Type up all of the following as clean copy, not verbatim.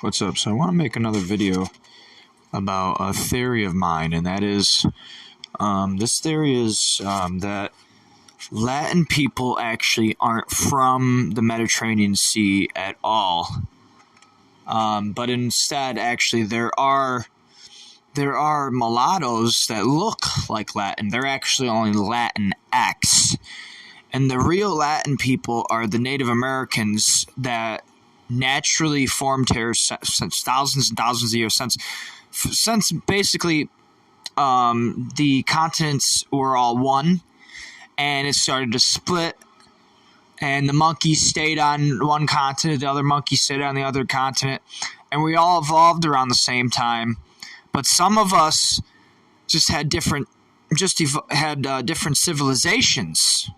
What's up? So I want to make another video about a theory of mine, and that is, this theory is that Latin people actually aren't from the Mediterranean Sea at all, but instead, actually, there are mulattoes that look like Latin. They're actually only Latin X, and the real Latin people are the Native Americans that naturally formed here since thousands and thousands of years, since basically the continents were all one, and it started to split, and the monkeys stayed on one continent, the other monkeys stayed on the other continent, and we all evolved around the same time. But some of us just had different civilizations.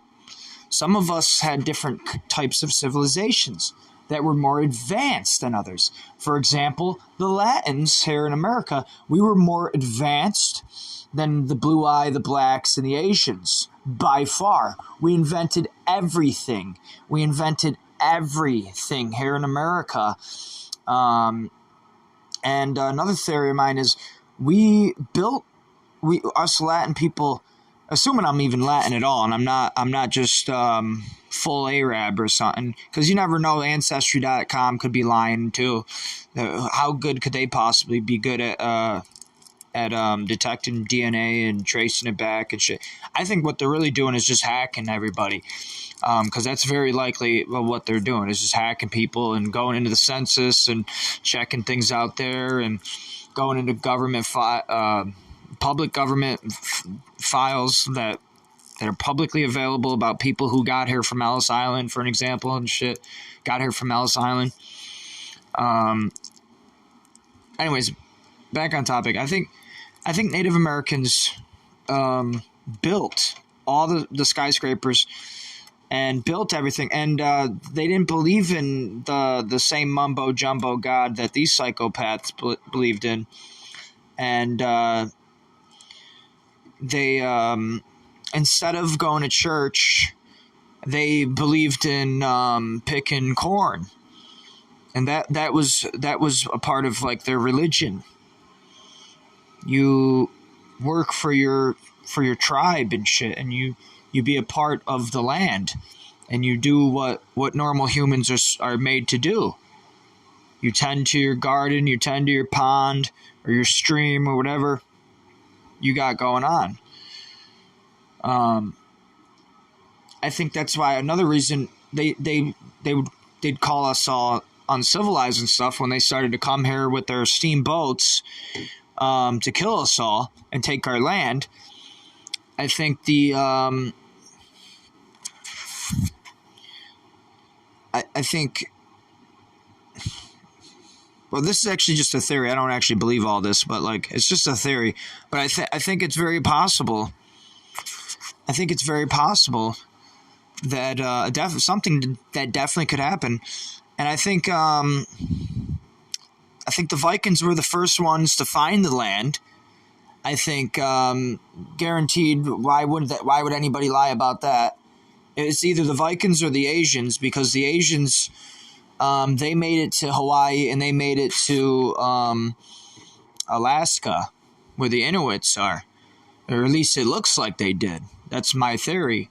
Some of us had different types of civilizations that were more advanced than others. For example, the Latins here in America, we were more advanced than the Blue-Eye, the Blacks, and the Asians, by far. We invented everything. We invented everything here in America. And another theory of mine is us Latin people, assuming I'm even Latin at all, and I'm not just full Arab or something, because you never know. Ancestry.com could be lying too. How good could they possibly be good at detecting DNA and tracing it back and shit? I think what they're really doing is just hacking everybody, because that's very likely what they're doing is just hacking people and going into the census and checking things out there and going into public government files that are publicly available about people who got here from Ellis Island, for an example, and shit. Got here from Ellis Island. Anyways, back on topic. I think Native Americans built all the skyscrapers and built everything, and they didn't believe in the same mumbo jumbo god that these psychopaths believed in, and they instead of going to church, they believed in picking corn, and that was a part of like their religion. You work for your tribe and shit, and you be a part of the land, and you do what normal humans are made to do. You tend to your garden, you tend to your pond or your stream or whatever you got going on. I think that's why another reason they'd call us all uncivilized and stuff when they started to come here with their steamboats to kill us all and take our land. I think I think, well, this is actually just a theory. I don't actually believe all this, but like it's just a theory. But I think it's very possible. I think it's very possible that something that definitely could happen, and I think the Vikings were the first ones to find the land. I think guaranteed. Why would anybody lie about that? It's either the Vikings or the Asians, because the Asians they made it to Hawaii and they made it to Alaska, where the Inuits are, or at least it looks like they did. That's my theory.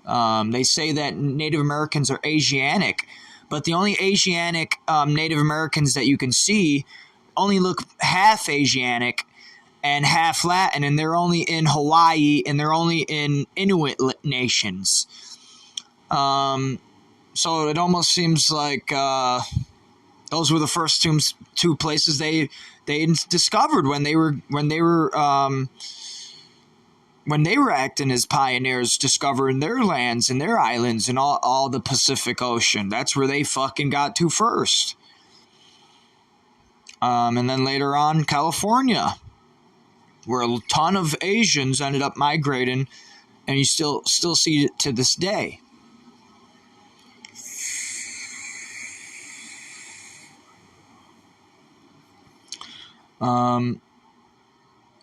They say that Native Americans are Asianic, but the only Asianic Native Americans that you can see only look half Asianic and half Latin, and they're only in Hawaii, and they're only in Inuit nations. So it almost seems like those were the first two places they discovered when they were acting as pioneers, discovering their lands and their islands and all the Pacific Ocean. That's where they fucking got to first. And then later on, California, where a ton of Asians ended up migrating, and you still see it to this day.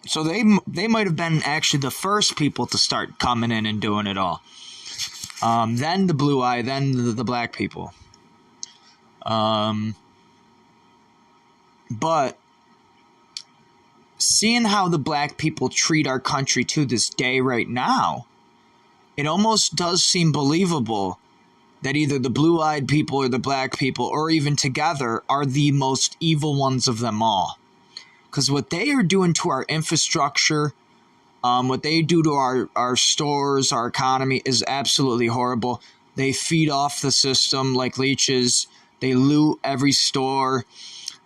So they might have been actually the first people to start coming in and doing it all. Then the Blue-Eye, then the black people. But seeing how the black people treat our country to this day right now, it almost does seem believable that either the blue-eyed people or the black people, or even together, are the most evil ones of them all. Because what they are doing to our infrastructure, what they do to our stores, our economy, is absolutely horrible. They feed off the system like leeches. They loot every store.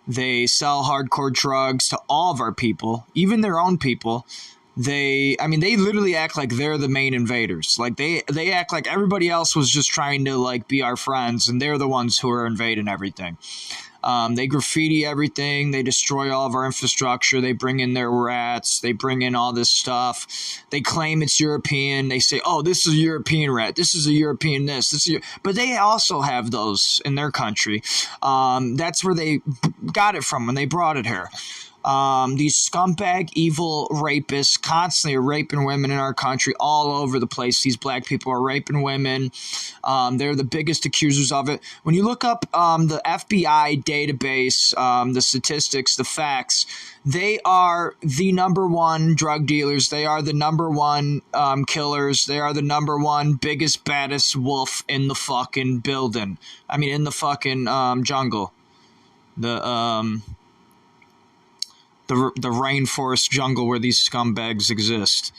They sell hardcore drugs to all of our people, even their own people. They literally act like they're the main invaders. Like they act like everybody else was just trying to like be our friends, and they're the ones who are invading everything. They graffiti everything. They destroy all of our infrastructure. They bring in their rats. They bring in all this stuff. They claim it's European. They say, oh, this is a European rat. This is a European this. But they also have those in their country. That's where they got it from when they brought it here. These scumbag, evil rapists constantly are raping women in our country all over the place. These black people are raping women. They're the biggest accusers of it. When you look up the FBI database, the statistics, the facts, they are the number one drug dealers. They are the number one killers. They are the number one biggest, baddest wolf in the fucking building. I mean, in the fucking jungle. The rainforest jungle where these scumbags exist.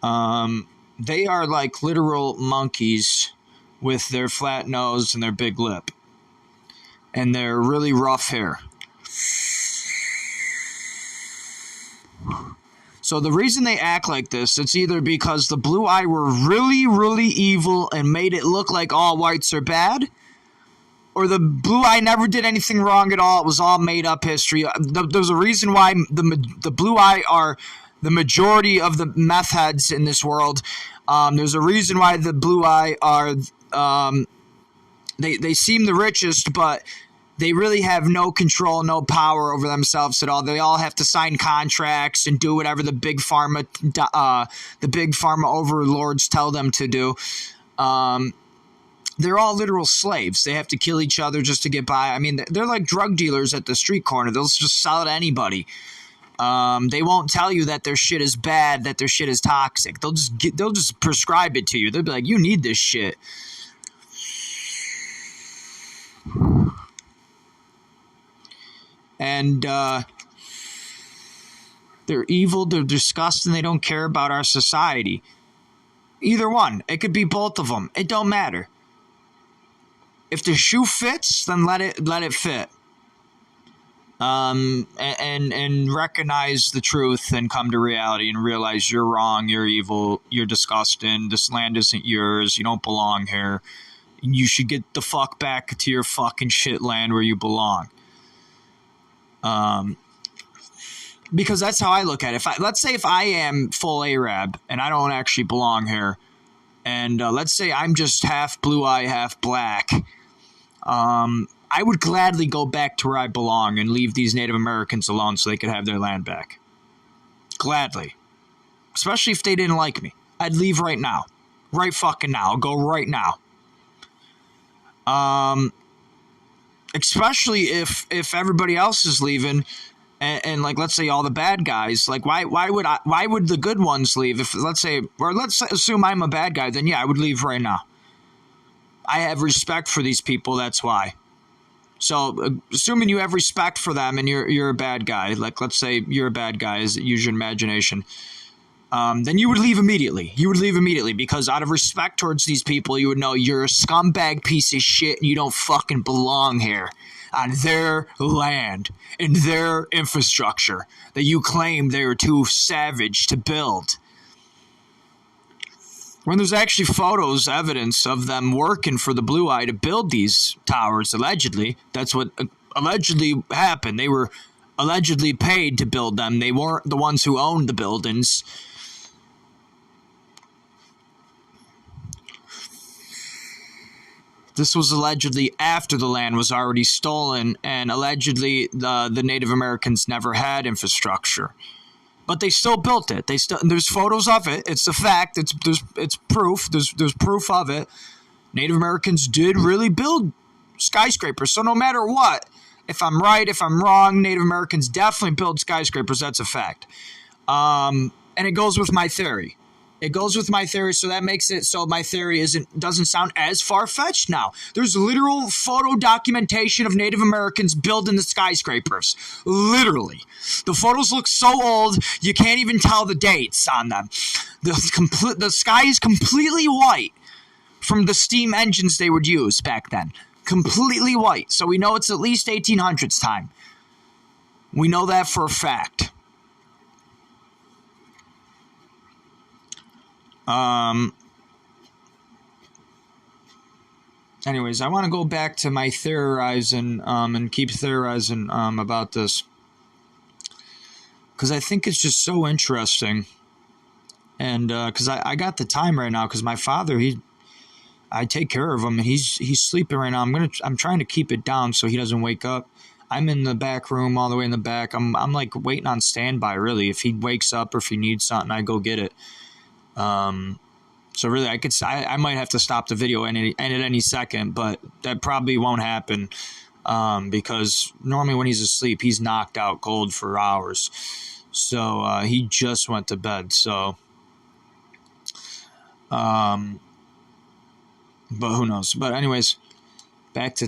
They are like literal monkeys with their flat nose and their big lip. And their really rough hair. So the reason they act like this, it's either because the Blue Eye were really, really evil and made it look like all whites are bad, or the Blue Eye never did anything wrong at all. It was all made up history. There's a reason why the Blue Eye are the majority of the meth heads in this world. There's a reason why the Blue Eye are they seem the richest, but they really have no control, no power over themselves at all. They all have to sign contracts and do whatever the big pharma overlords tell them to do. They're all literal slaves. They have to kill each other just to get by. I mean, they're like drug dealers at the street corner. They'll just sell it to anybody. They won't tell you that their shit is bad, that their shit is toxic. They'll just prescribe it to you. They'll be like, you need this shit. And they're evil, they're disgusting, they don't care about our society. Either one. It could be both of them. It don't matter. If the shoe fits, then let it fit. And recognize the truth and come to reality and realize you're wrong, you're evil, you're disgusting, this land isn't yours, you don't belong here. You should get the fuck back to your fucking shit land where you belong. Because that's how I look at it. Let's say if I am full Arab and I don't actually belong here, and let's say I'm just half blue eye, half black, I would gladly go back to where I belong and leave these Native Americans alone so they could have their land back. Gladly. Especially if they didn't like me. I'd leave right now. Right fucking now. I'll go right now. Especially if everybody else is leaving, and like let's say all the bad guys, like why would the good ones leave? If let's assume I'm a bad guy, then yeah, I would leave right now. I have respect for these people, that's why. So assuming you have respect for them and you're a bad guy, like let's say you're a bad guy, use your imagination. Then you would leave immediately. You would leave immediately because out of respect towards these people, you would know you're a scumbag piece of shit and you don't fucking belong here on their land, in their infrastructure that you claim they were too savage to build. When there's actually photos, evidence of them working for the Blue Eye to build these towers, allegedly. That's what allegedly happened. They were allegedly paid to build them. They weren't the ones who owned the buildings. This was allegedly after the land was already stolen, and allegedly the Native Americans never had infrastructure. But they still built it. There's photos of it. It's a fact. It's proof. There's proof of it. Native Americans did really build skyscrapers. So no matter what, If I'm right, if I'm wrong, Native Americans definitely build skyscrapers. That's a fact. And it goes with my theory. It goes with my theory, so that makes it so my theory doesn't sound as far-fetched now. There's literal photo documentation of Native Americans building the skyscrapers. Literally. The photos look so old, you can't even tell the dates on them. The sky is completely white from the steam engines they would use back then. Completely white. So we know it's at least 1800s time. We know that for a fact. Anyways, I want to go back to my theorizing and keep theorizing about this, because I think it's just so interesting. And because I got the time right now, because my father, I take care of him, and he's sleeping right now. I'm trying to keep it down so he doesn't wake up. I'm in the back room, all the way in the back. I'm like waiting on standby, really. If he wakes up or if he needs something, I go get it. So really, I might have to stop the video at any second, but that probably won't happen, because normally when he's asleep, he's knocked out cold for hours. So he just went to bed. So, but who knows? But anyways, back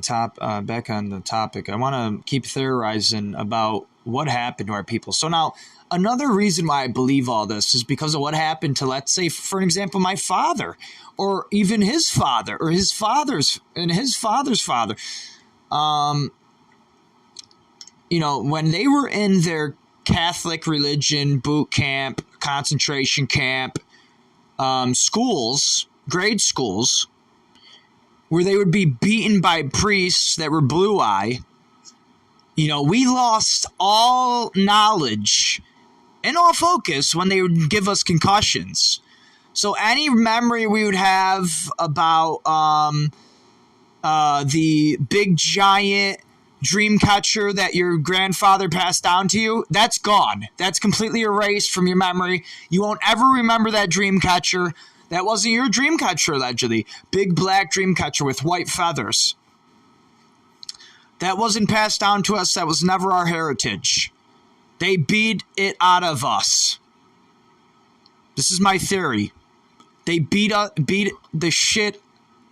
on the topic. I want to keep theorizing about what happened to our people. So now, another reason why I believe all this is because of what happened to, let's say, for an example, my father, or even his father, or his father's father. When they were in their Catholic religion boot camp, concentration camp, schools, grade schools, where they would be beaten by priests that were blue-eye, we lost all knowledge and all focus when they would give us concussions. So any memory we would have about the big giant dream catcher that your grandfather passed down to you, that's gone. That's completely erased from your memory. You won't ever remember that dream catcher. That wasn't your dream catcher, allegedly. Big black dream catcher with white feathers. That wasn't passed down to us. That was never our heritage. They beat it out of us. This is my theory. They beat the shit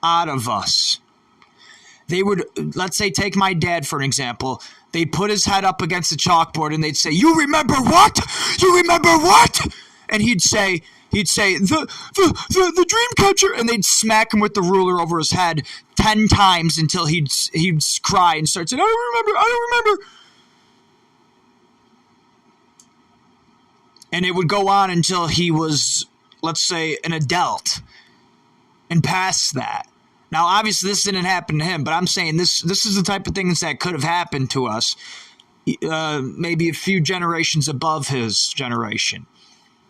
out of us. They would, let's say, take my dad for an example. They'd put his head up against the chalkboard and they'd say, "You remember what? You remember what?" And he'd say, the dream catcher, and they'd smack him with the ruler over his head 10 times until he'd cry and start saying, I don't remember. And it would go on until he was, let's say, an adult and past that. Now, obviously, this didn't happen to him, but I'm saying this is the type of things that could have happened to us maybe a few generations above his generation.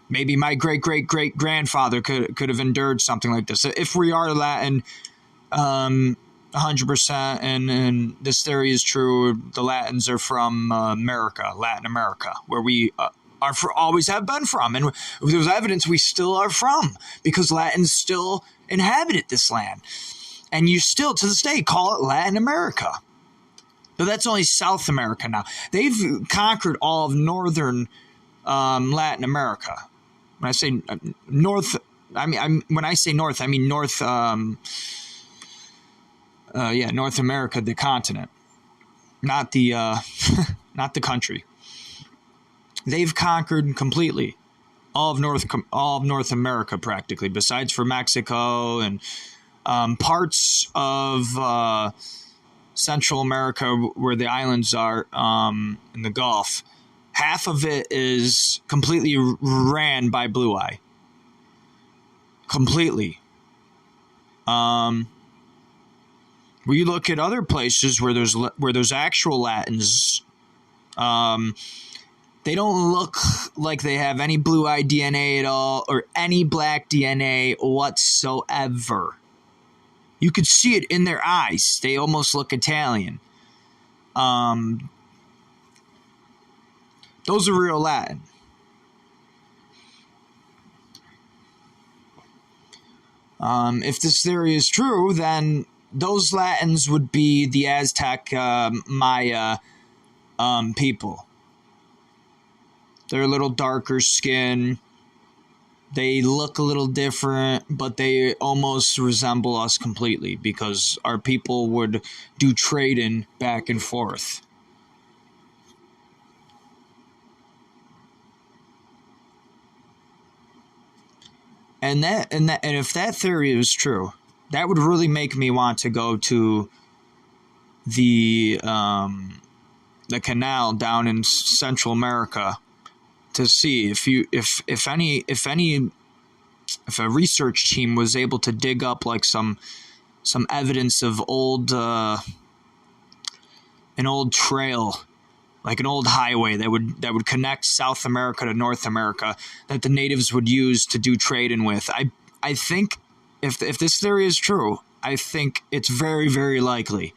Maybe my great-great-great-grandfather could have endured something like this. If we are Latin 100%, and this theory is true, the Latins are from Latin America, where we always have been from. And if there's evidence, we still are from, because Latins still inhabited this land. And you still, to this day, call it Latin America. But that's only South America now. They've conquered all of northern Latin America. When I say north, when I say north, I mean north. North America, the continent, not the not the country. They've conquered completely all of North America practically, besides for Mexico and parts of Central America where the islands are in the Gulf. Half of it is completely ran by Blue Eye. Completely. When you look at other places where there's actual Latins, they don't look like they have any Blue Eye DNA at all, or any black DNA whatsoever. You could see it in their eyes. They almost look Italian. Those are real Latin. If this theory is true, then those Latins would be the Aztec Maya people. They're a little darker skin. They look a little different, but they almost resemble us completely because our people would do trading back and forth. And if that theory is true, that would really make me want to go to the canal down in Central America to see if a research team was able to dig up like some evidence of an old trail, like an old highway that would connect South America to North America that the natives would use to do trading with. I think if this theory is true, I think it's very, very likely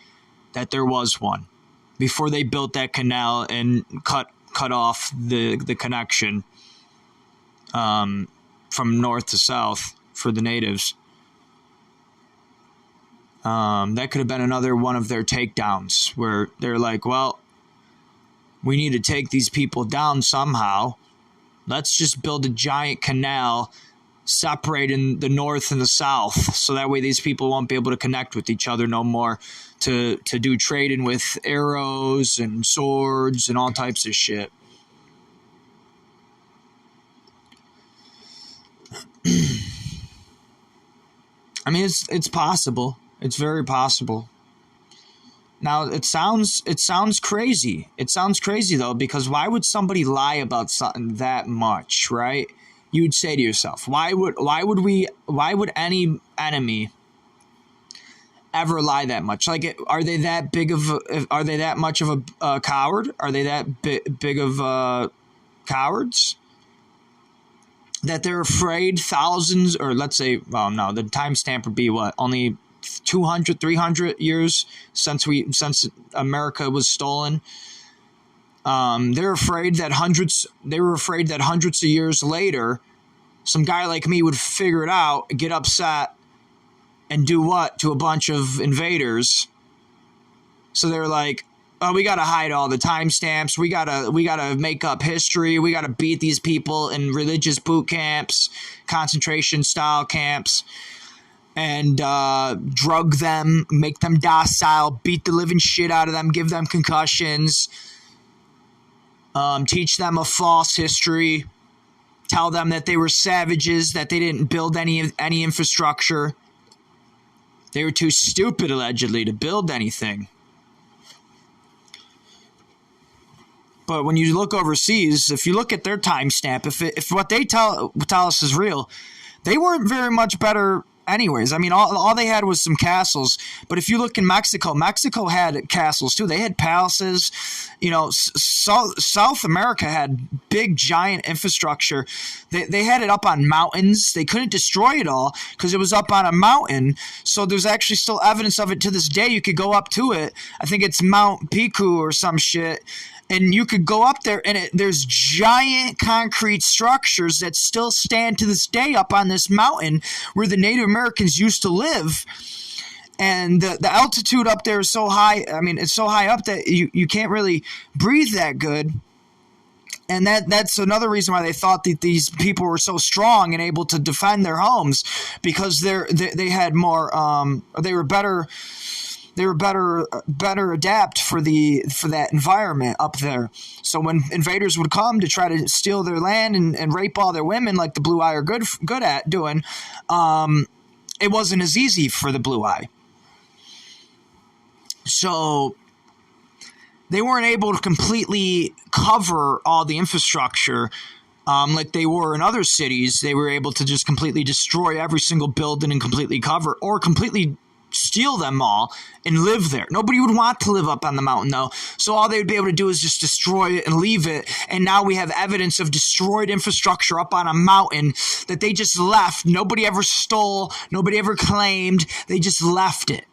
that there was one before they built that canal and cut off the connection from north to south for the natives. That could have been another one of their takedowns where they're like, well, we need to take these people down somehow. Let's just build a giant canal separating the north and the south so that way these people won't be able to connect with each other no more to do trading with arrows and swords and all types of shit. I mean, it's possible. It's very possible. Now, it sounds crazy. It sounds crazy, though, because why would somebody lie about something that much, right? You would say to yourself, why would any enemy ever lie that much? Like, are they that much of a coward? Are they that big of cowards that they're afraid thousands, or let's say, well, no, the timestamp would be what, only 200, 300 years since America was stolen. They were afraid that hundreds of years later, some guy like me would figure it out, get upset, and do what to a bunch of invaders. So they're like, oh, we gotta hide all the timestamps. We gotta make up history. We gotta beat these people in religious boot camps, concentration style camps, and drug them, make them docile, beat the living shit out of them, give them concussions, teach them a false history, tell them that they were savages, that they didn't build any infrastructure. They were too stupid, allegedly, to build anything. But when you look overseas, if you look at their timestamp, if what they tell us is real, they weren't very much better anyways. I mean, all they had was some castles. But if you look in Mexico had castles too. They had palaces. You know, South America had big, giant infrastructure. They had it up on mountains. They couldn't destroy it all because it was up on a mountain. So there's actually still evidence of it to this day. You could go up to it. I think it's Mount Pico or some shit. And you could go up there, and there's giant concrete structures that still stand to this day up on this mountain where the Native Americans used to live. And the altitude up there is so high. I mean, it's so high up that you can't really breathe that good. And that's another reason why they thought that these people were so strong and able to defend their homes, because they had more. They were better. They were better adapt for that environment up there. So when invaders would come to try to steal their land and rape all their women, like the Blue Eye are good at doing, it wasn't as easy for the Blue Eye. So they weren't able to completely cover all the infrastructure like they were in other cities. They were able to just completely destroy every single building and completely cover, or completely steal them all and live there. Nobody would want to live up on the mountain, though. So all they would be able to do is just destroy it and leave it. And now we have evidence of destroyed infrastructure up on a mountain that they just left. Nobody ever stole. Nobody ever claimed. They just left it.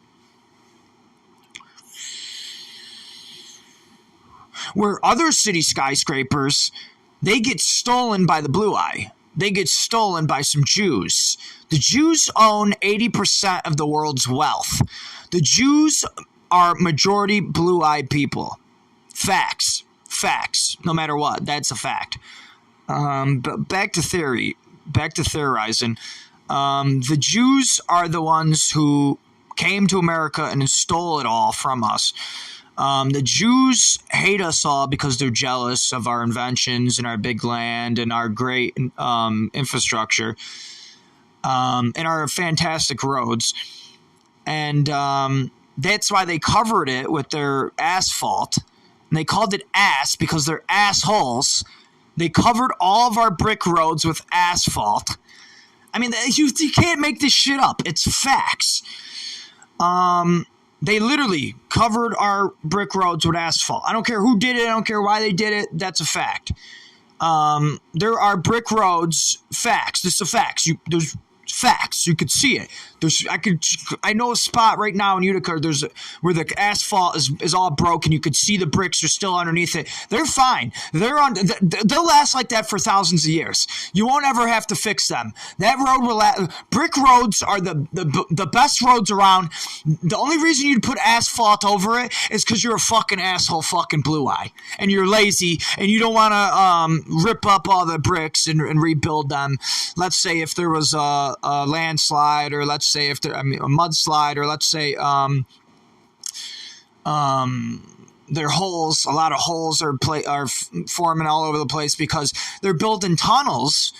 Where other city skyscrapers, they get stolen by the Blue Eye. They get stolen by some Jews. The Jews own 80% of the world's wealth. The Jews are majority blue-eyed people. Facts. No matter what, that's a fact. But back to theorizing. The Jews are the ones who came to America and stole it all from us. The Jews hate us all because they're jealous of our inventions and our big land and our great infrastructure and our fantastic roads. And that's why they covered it with their asphalt. And they called it ass because they're assholes. They covered all of our brick roads with asphalt. I mean, you can't make this shit up. It's facts. They literally covered our brick roads with asphalt. I don't care who did it. I don't care why they did it. That's a fact. There are brick roads. Facts. This is a facts. There's facts. You could see it. I know a spot right now in Utica. Where the asphalt is all broken. You could see the bricks are still underneath it. They're fine. They'll last like that for thousands of years. You won't ever have to fix them. That road will last. Brick roads are the best roads around. The only reason you'd put asphalt over it is because you're a fucking asshole, fucking blue eye, and you're lazy and you don't want to rip up all the bricks and rebuild them. Let's say if there was a landslide, or let's say if a mudslide, or let's say there are holes. A lot of holes are forming all over the place because they're building tunnels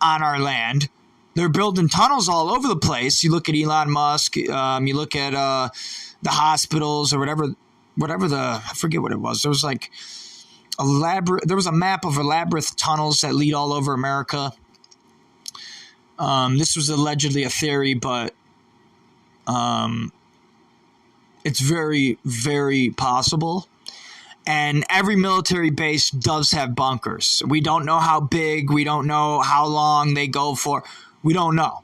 on our land. They're building tunnels all over the place. You look at Elon Musk. You look at the hospitals or whatever. I forget what it was. There was like there was a map of elaborate tunnels that lead all over America. This was allegedly a theory, but it's very, very possible. And every military base does have bunkers. We don't know how big. We don't know how long they go for. We don't know.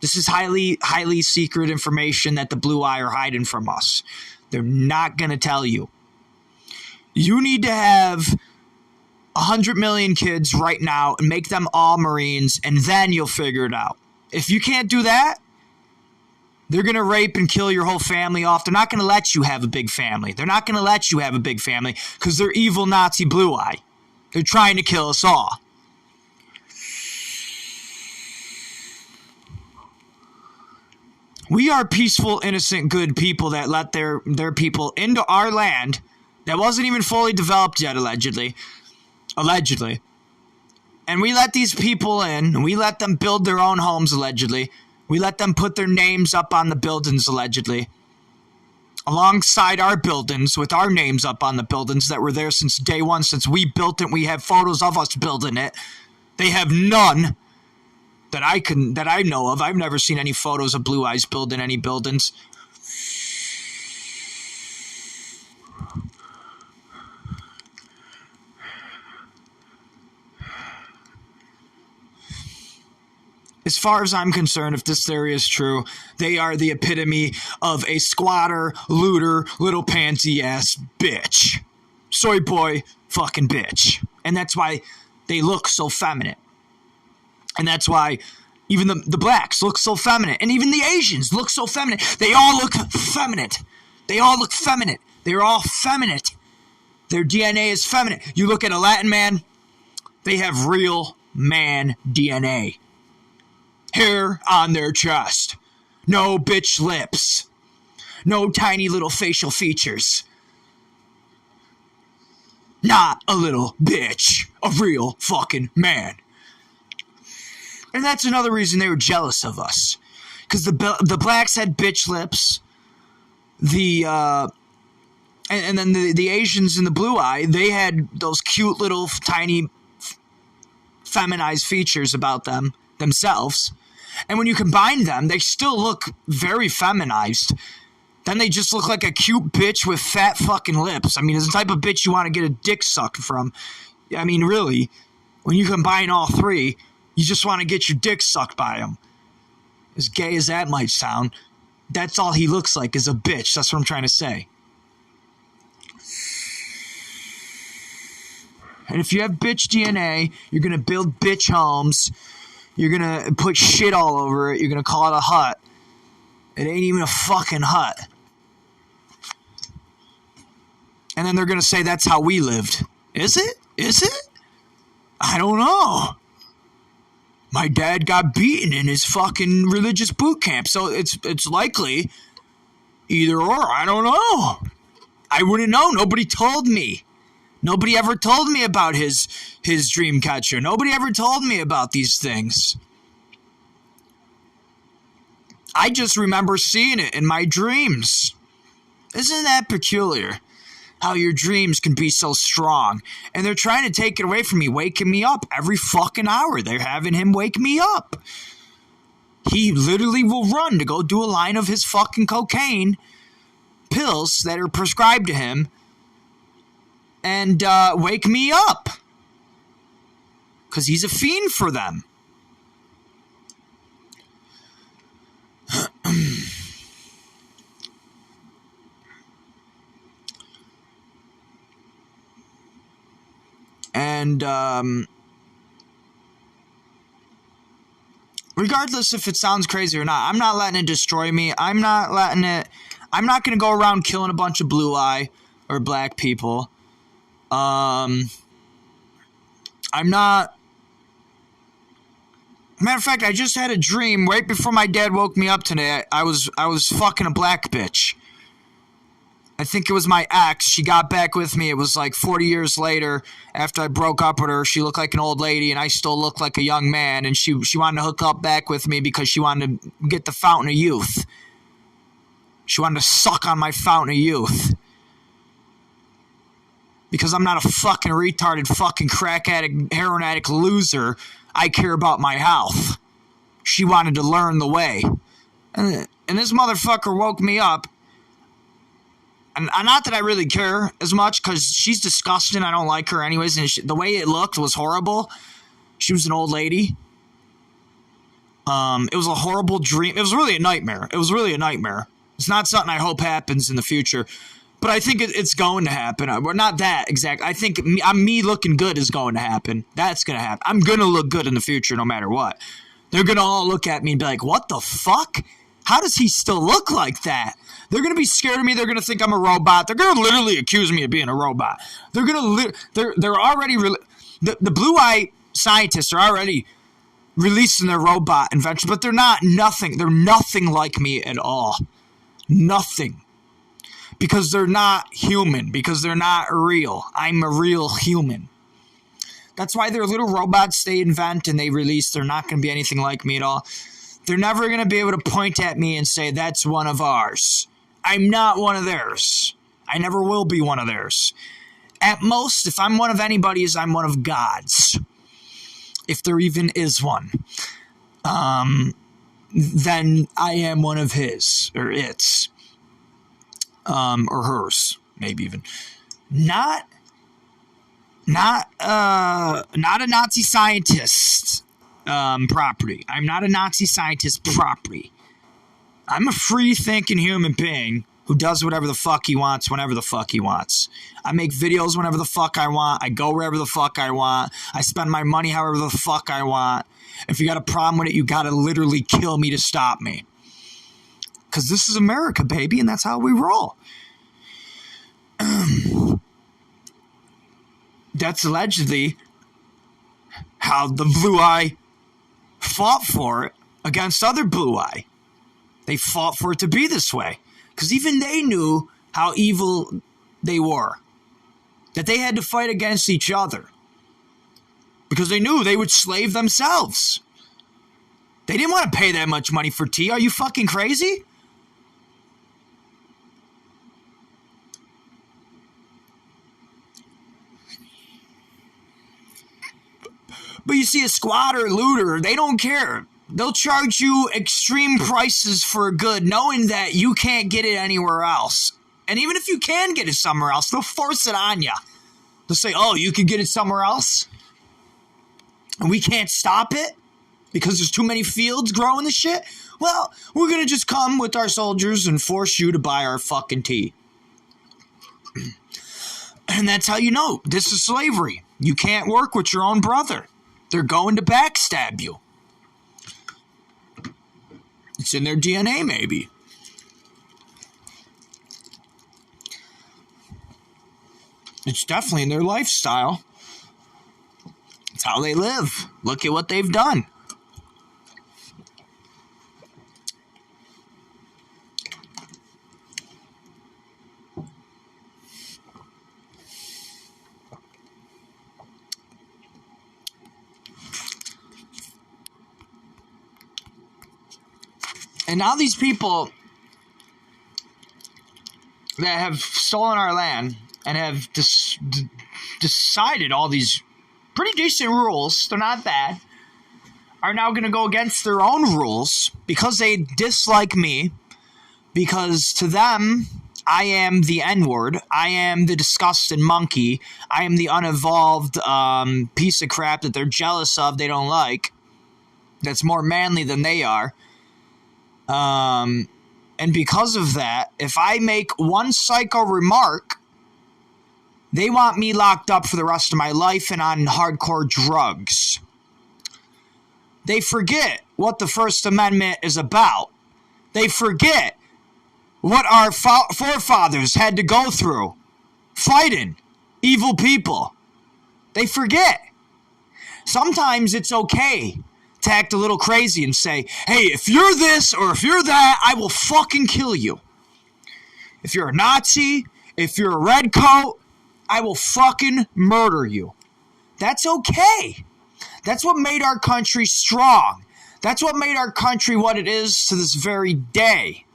This is highly, highly secret information that the Blue Eye are hiding from us. They're not going to tell you. You need to have 100 million kids right now and make them all Marines, and then you'll figure it out. If you can't do that, they're going to rape and kill your whole family off. They're not going to let you have a big family. They're not going to let you have a big family because they're evil Nazi Blue Eye. They're trying to kill us all. We are peaceful, innocent, good people that let their people into our land that wasn't even fully developed yet, allegedly. And we let these people in, and we let them build their own homes, allegedly. We let them put their names up on the buildings, allegedly. Alongside our buildings, with our names up on the buildings that were there since day one, since we built it. We have photos of us building it. They have none that I know of. I've never seen any photos of Blue Eyes building any buildings. As far as I'm concerned, if this theory is true, they are the epitome of a squatter, looter, little pansy-ass bitch. Soy boy fucking bitch. And that's why they look so feminine. And that's why even the blacks look so feminine. And even the Asians look so feminine. They all look feminine. They're all feminine. Their DNA is feminine. You look at a Latin man, they have real man DNA. Hair on their chest. No bitch lips. No tiny little facial features. Not a little bitch. A real fucking man. And that's another reason they were jealous of us. Because the blacks had bitch lips. And then the Asians in the Blue Eye, they had those cute little tiny feminized features about themselves. And when you combine them, they still look very feminized. Then they just look like a cute bitch with fat fucking lips. I mean, it's the type of bitch you want to get a dick sucked from. I mean, really, when you combine all three, you just want to get your dick sucked by him. As gay as that might sound, that's all he looks like is a bitch. That's what I'm trying to say. And if you have bitch DNA, you're going to build bitch homes. You're going to put shit all over it. You're going to call it a hut. It ain't even a fucking hut. then they're going to say that's how we lived. Is it? Is it? I don't know. My dad got beaten in his fucking religious boot camp, so it's likely either or. I don't know. I wouldn't know. Nobody told me. Nobody ever told me about his dream catcher. Nobody ever told me about these things. I just remember seeing it in my dreams. Isn't that peculiar? How your dreams can be so strong. And they're trying to take it away from me, waking me up every fucking hour. They're having him wake me up. He literally will run to go do a line of his fucking cocaine pills that are prescribed to him and wake me up. Because he's a fiend for them. And regardless if it sounds crazy or not, I'm not letting it destroy me. I'm not going to go around killing a bunch of blue eye or black people. I'm not. Matter of fact, I just had a dream right before my dad woke me up today. I was fucking a black bitch. I think it was my ex. She got back with me. It was like 40 years later after I broke up with her. She looked like an old lady and I still looked like a young man. And she wanted to hook up back with me because she wanted to get the fountain of youth. She wanted to suck on my fountain of youth. Because I'm not a fucking retarded fucking crack addict, heroin addict loser. I care about my health. She wanted to learn the way. And this motherfucker woke me up. And not that I really care as much, because she's disgusting. I don't like her anyways. And the way it looked was horrible. She was an old lady. It was a horrible dream. It was really a nightmare. It's not something I hope happens in the future. But I think it's going to happen. Well, not that exact. I think me looking good is going to happen. That's going to happen. I'm going to look good in the future no matter what. They're going to all look at me and be like, what the fuck? How does he still look like that? They're going to be scared of me. They're going to think I'm a robot. They're going to literally accuse me of being a robot. They're going to they're already the blue eye scientists are already releasing their robot invention, but they're nothing like me at all. Nothing. Because they're not human, because they're not real. I'm a real human. That's why their little robots they invent and they release, they're not going to be anything like me at all. They're never going to be able to point at me and say, that's one of ours. I'm not one of theirs. I never will be one of theirs. At most, if I'm one of anybody's, I'm one of God's. If there even is one. Then I am one of his, or its. Or hers, maybe even. Not a Nazi scientist property. I'm not a Nazi scientist property. I'm a free-thinking human being who does whatever the fuck he wants whenever the fuck he wants. I make videos whenever the fuck I want. I go wherever the fuck I want. I spend my money however the fuck I want. If you got a problem with it, you gotta literally kill me to stop me. Because this is America, baby, and that's how we roll. That's allegedly how the blue eye fought for it against other blue eye. They fought for it to be this way. Because even they knew how evil they were. That they had to fight against each other. Because they knew they would slave themselves. They didn't want to pay that much money for tea. Are you fucking crazy? But you see, a squatter, looter, they don't care. They'll charge you extreme prices for a good, knowing that you can't get it anywhere else. And even if you can get it somewhere else, they'll force it on you. They'll say, oh, you can get it somewhere else? And we can't stop it? Because there's too many fields growing the shit? Well, we're going to just come with our soldiers and force you to buy our fucking tea. And that's how you know this is slavery. You can't work with your own brother. They're going to backstab you. It's in their DNA, maybe. It's definitely in their lifestyle. It's how they live. Look at what they've done. And now these people that have stolen our land and have decided all these pretty decent rules, they're not bad, are now going to go against their own rules because they dislike me, because to them, I am the N-word, I am the disgusting monkey, I am the unevolved piece of crap that they're jealous of, they don't like, that's more manly than they are. And because of that, if I make one psycho remark, they want me locked up for the rest of my life and on hardcore drugs. They forget what the First Amendment is about. They forget what our forefathers had to go through fighting evil people. They forget. Sometimes it's okay to act a little crazy and say, hey, if you're this or if you're that, I will fucking kill you. If you're a Nazi, if you're a redcoat, I will fucking murder you. That's okay. That's what made our country strong. That's what made our country what it is to this very day.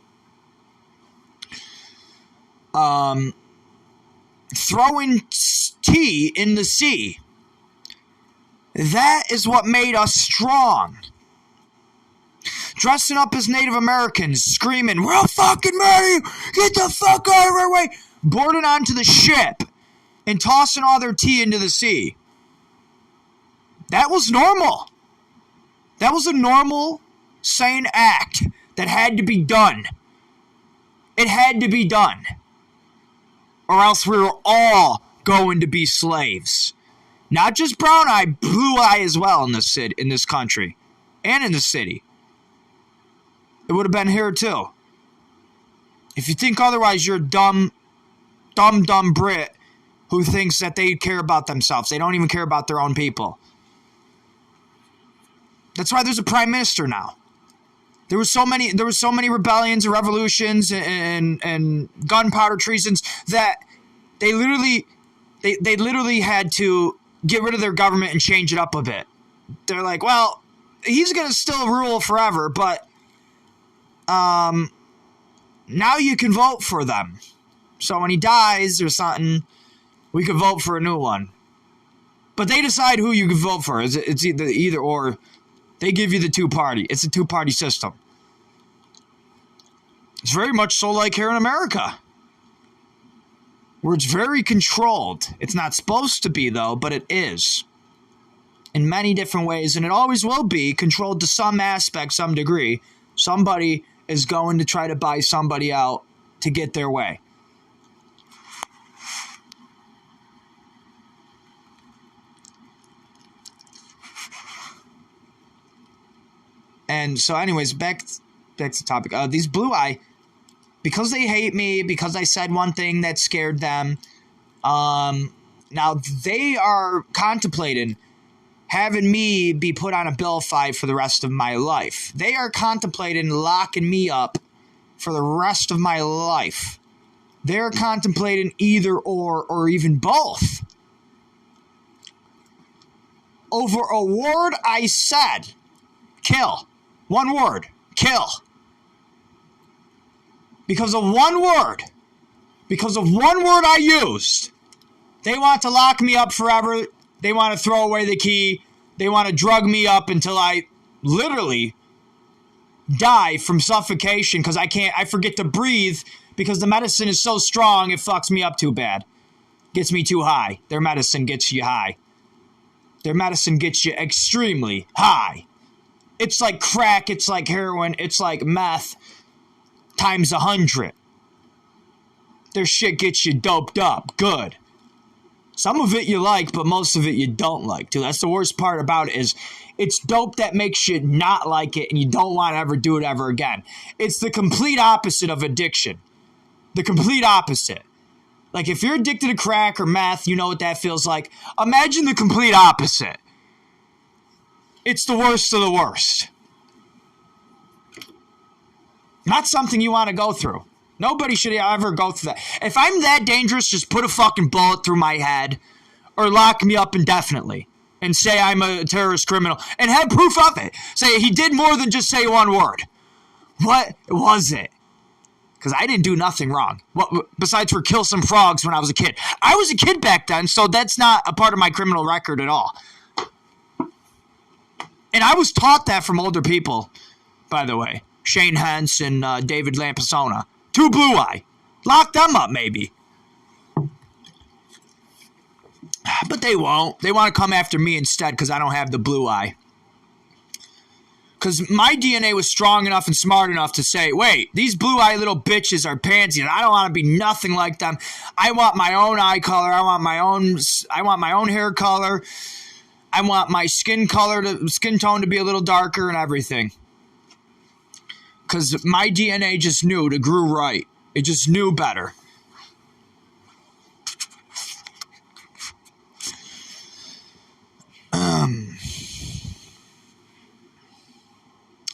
Throwing tea in the sea. That is what made us strong. Dressing up as Native Americans, screaming, we'll fucking murder you! Get the fuck out of our way! Boarding onto the ship and tossing all their tea into the sea. That was normal. That was a normal, sane act that had to be done. It had to be done. Or else we were all going to be slaves. Not just brown eye, blue eye as well in this country. And in the city. It would have been here too. If you think otherwise, you're a dumb Brit who thinks that they care about themselves. They don't even care about their own people. That's why there's a prime minister now. There were so many rebellions and revolutions and gunpowder treasons that they literally had to get rid of their government and change it up a bit. They're like, well, he's going to still rule forever, but now you can vote for them. So when he dies or something, we can vote for a new one. But they decide who you can vote for. It's either or. They give you the two-party. It's a two-party system. It's very much so like here in America, where it's very controlled. It's not supposed to be, though, but it is. In many different ways, and it always will be controlled to some aspect, some degree. Somebody is going to try to buy somebody out to get their way. And so anyways, back to the topic. These blue eye, because they hate me, because I said one thing that scared them, now they are contemplating having me be put on a Bill 5 for the rest of my life. They are contemplating locking me up for the rest of my life. They're contemplating either or even both. Over a word I said, kill. One word, kill. Because of one word I used, they want to lock me up forever. They want to throw away the key. They want to drug me up until I literally die from suffocation because I forget to breathe because the medicine is so strong it fucks me up too bad. Gets me too high. Their medicine gets you high. Their medicine gets you extremely high. It's like crack, it's like heroin, it's like meth times 100. Their shit gets you doped up. Good. Some of it you like, but most of it you don't like, too. That's the worst part about it is it's dope that makes you not like it and you don't want to ever do it ever again. It's the complete opposite of addiction. The complete opposite. Like, if you're addicted to crack or meth, you know what that feels like. Imagine the complete opposite. It's the worst of the worst. Not something you want to go through. Nobody should ever go through that. If I'm that dangerous, just put a fucking bullet through my head or lock me up indefinitely and say I'm a terrorist criminal and have proof of it. Say he did more than just say one word. What was it? Because I didn't do nothing wrong. What, besides for kill some frogs when I was a kid. I was a kid back then, so that's not a part of my criminal record at all. And I was taught that from older people, by the way. Shane Hentz and David Lampisona. 2 Blue Eye. Lock them up, maybe. But they won't. They want to come after me instead because I don't have the blue eye. Because my DNA was strong enough and smart enough to say, wait, these blue-eye little bitches are pansies. I don't want to be nothing like them. I want my own eye color. I want my own hair color. I want my skin tone to be a little darker and everything. Because my DNA just knew to grew right. It just knew better.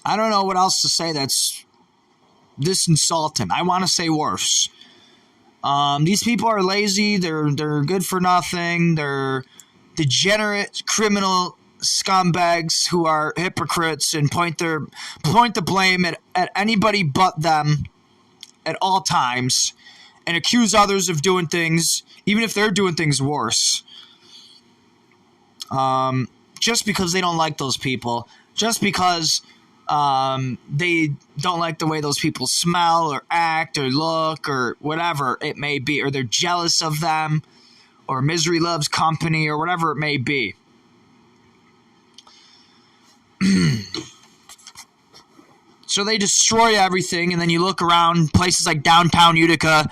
I don't know what else to say that's this insulting. I want to say worse. These people are lazy. They're good for nothing. They're degenerate, criminal scumbags who are hypocrites and point the blame at anybody but them at all times and accuse others of doing things, even if they're doing things worse. Just because they don't like those people. Just because they don't like the way those people smell or act or look or whatever it may be, or they're jealous of them, or misery loves company, or whatever it may be. So they destroy everything, and then you look around places like downtown Utica,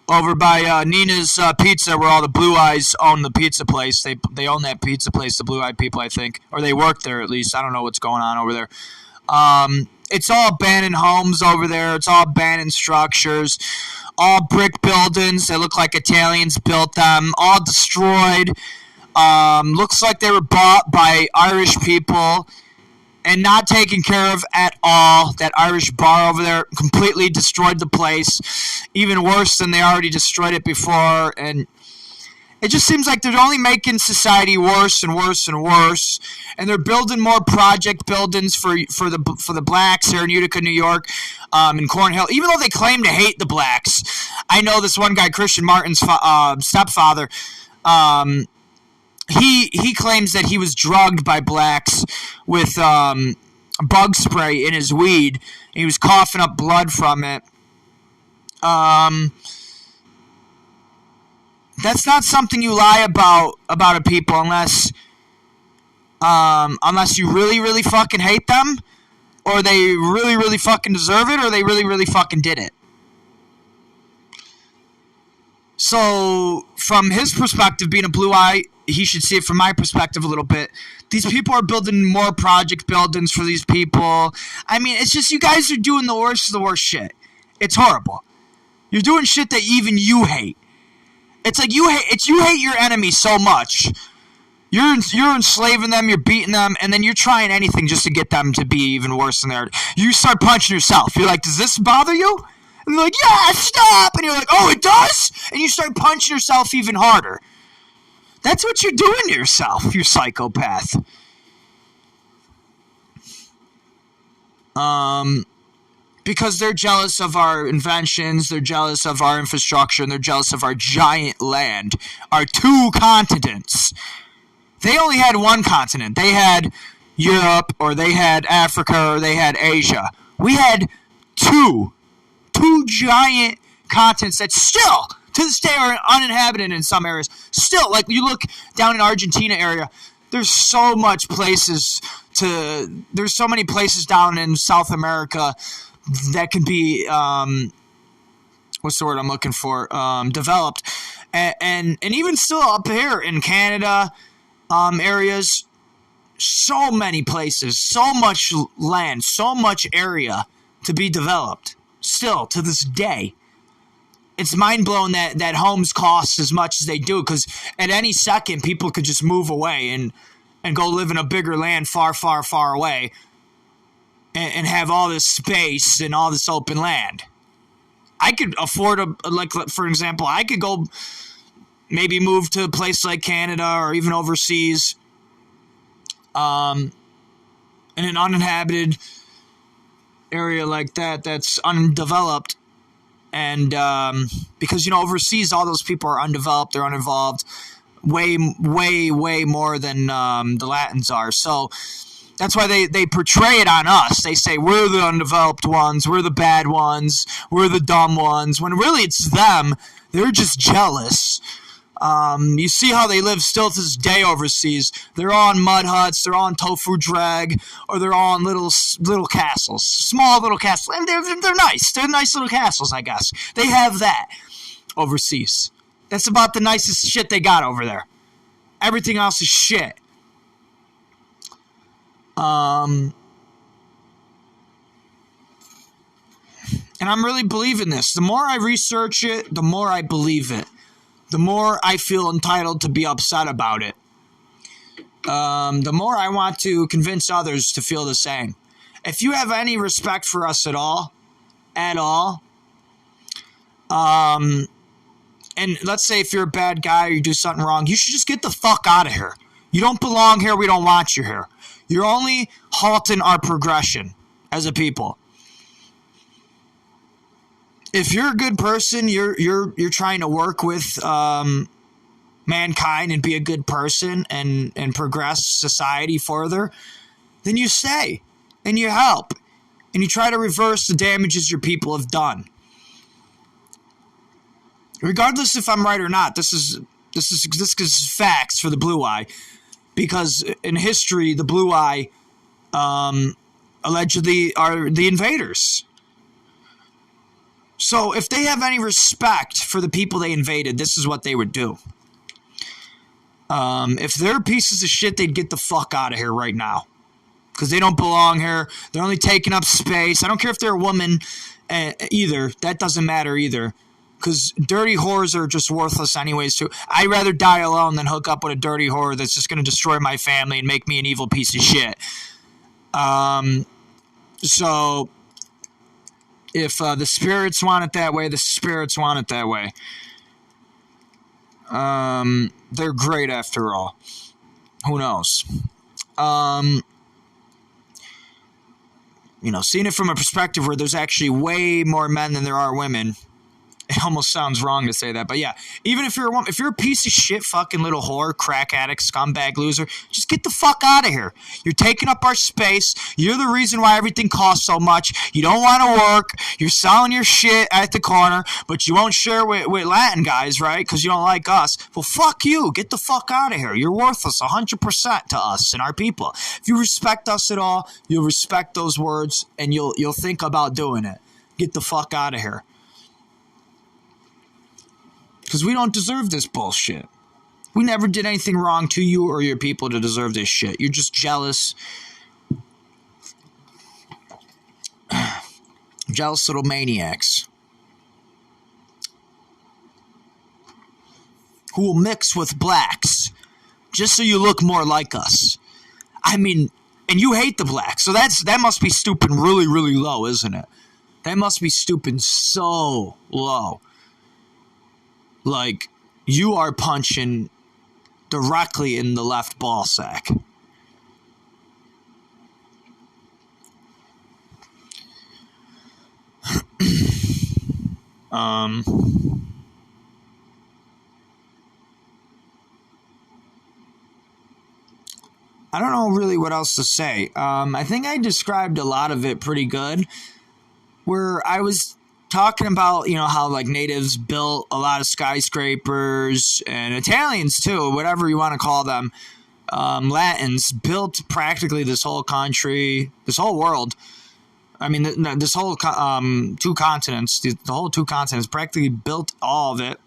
over by Nina's Pizza, where all the Blue Eyes own the pizza place. They own that pizza place, the Blue Eyed people, I think, or they work there at least. I don't know what's going on over there. It's all abandoned homes over there. It's all abandoned structures, all brick buildings. They look like Italians built them, all destroyed. Looks like they were bought by Irish people and not taken care of at all. That Irish bar over there completely destroyed the place, even worse than they already destroyed it before. And it just seems like they're only making society worse and worse and worse. And they're building more project buildings for the blacks here in Utica, New York, in Cornhill. Even though they claim to hate the blacks, I know this one guy, Christian Martin's stepfather. He claims that he was drugged by blacks with bug spray in his weed. He was coughing up blood from it. That's not something you lie about a people unless you really, really fucking hate them, or they really, really fucking deserve it, or they really, really fucking did it. So, from his perspective, being a blue eye, he should see it from my perspective a little bit. These people are building more project buildings for these people. I mean, it's just you guys are doing the worst of the worst shit. It's horrible. You're doing shit that even you hate. It's like you hate your enemy so much. You're enslaving them, you're beating them, and then you're trying anything just to get them to be even worse than they are. You start punching yourself. You're like, does this bother you? And they're like, yeah, stop! And you're like, oh, it does? And you start punching yourself even harder. That's what you're doing to yourself, you psychopath. Because they're jealous of our inventions, they're jealous of our infrastructure, and they're jealous of our giant land, our 2 continents. They only had 1 continent. They had Europe, or they had Africa, or they had Asia. We had 2 giant continents that still, to this day, are uninhabited in some areas. Still, like you look down in Argentina area, there's so many places down in South America that can be, what's the word I'm looking for, developed. And even still up here in Canada, areas, so many places, so much land, so much area to be developed. Still, to this day. it's mind-blowing that homes cost as much as they do, because at any second, people could just move away and go live in a bigger land far, far, far away and have all this space and all this open land. I could afford for example, I could go maybe move to a place like Canada or even overseas, in an uninhabited area like that's undeveloped. And because, overseas, all those people are undeveloped, they're uninvolved, way, way, way more than the Latins are. So that's why they portray it on us. They say we're the undeveloped ones, we're the bad ones, we're the dumb ones, when really it's them. They're just jealous. You see how they live still to this day overseas. They're all in mud huts, they're all in tofu drag, or they're all in little castles, small little castles. And they're nice. They're nice little castles, I guess. They have that overseas. That's about the nicest shit they got over there. Everything else is shit. And I'm really believing this. The more I research it, the more I believe it. The more I feel entitled to be upset about it. The more I want to convince others to feel the same. If you have any respect for us at all, and let's say if you're a bad guy or you do something wrong, you should just get the fuck out of here. You don't belong here. We don't want you here. You're only halting our progression as a people. If you're a good person, you're trying to work with mankind and be a good person and progress society further, then you stay and you help and you try to reverse the damages your people have done. Regardless if I'm right or not, this is facts for the Blue Eye, because in history the Blue Eye allegedly are the invaders. So if they have any respect for the people they invaded, this is what they would do. If they're pieces of shit, they'd get the fuck out of here right now. Because they don't belong here. They're only taking up space. I don't care if they're a woman either. That doesn't matter either. Because dirty whores are just worthless anyways too. I'd rather die alone than hook up with a dirty whore that's just going to destroy my family and make me an evil piece of shit. So if the spirits want it that way, the spirits want it that way. They're great after all. Who knows? Seeing it from a perspective where there's actually way more men than there are women, it almost sounds wrong to say that, but yeah, even if you're a woman, if you're a piece of shit fucking little whore, crack addict, scumbag, loser, just get the fuck out of here. You're taking up our space. You're the reason why everything costs so much. You don't want to work. You're selling your shit at the corner, but you won't share with Latin guys, right? Because you don't like us. Well, fuck you. Get the fuck out of here. You're worthless 100% to us and our people. If you respect us at all, you'll respect those words and you'll think about doing it. Get the fuck out of here. Because we don't deserve this bullshit. We never did anything wrong to you or your people to deserve this shit. You're just jealous. Jealous little maniacs. Who will mix with blacks just so you look more like us. I mean, and you hate the blacks. So that must be stooping really, really low, isn't it? That must be stooping so low. Like, you are punching directly in the left ball sack. I don't know really what else to say. I think I described a lot of it pretty good. Where I was talking about, how like natives built a lot of skyscrapers, and Italians too, whatever you want to call them, Latins built practically this whole country, this whole world. I mean, this whole two continents, the whole two continents practically built all of it.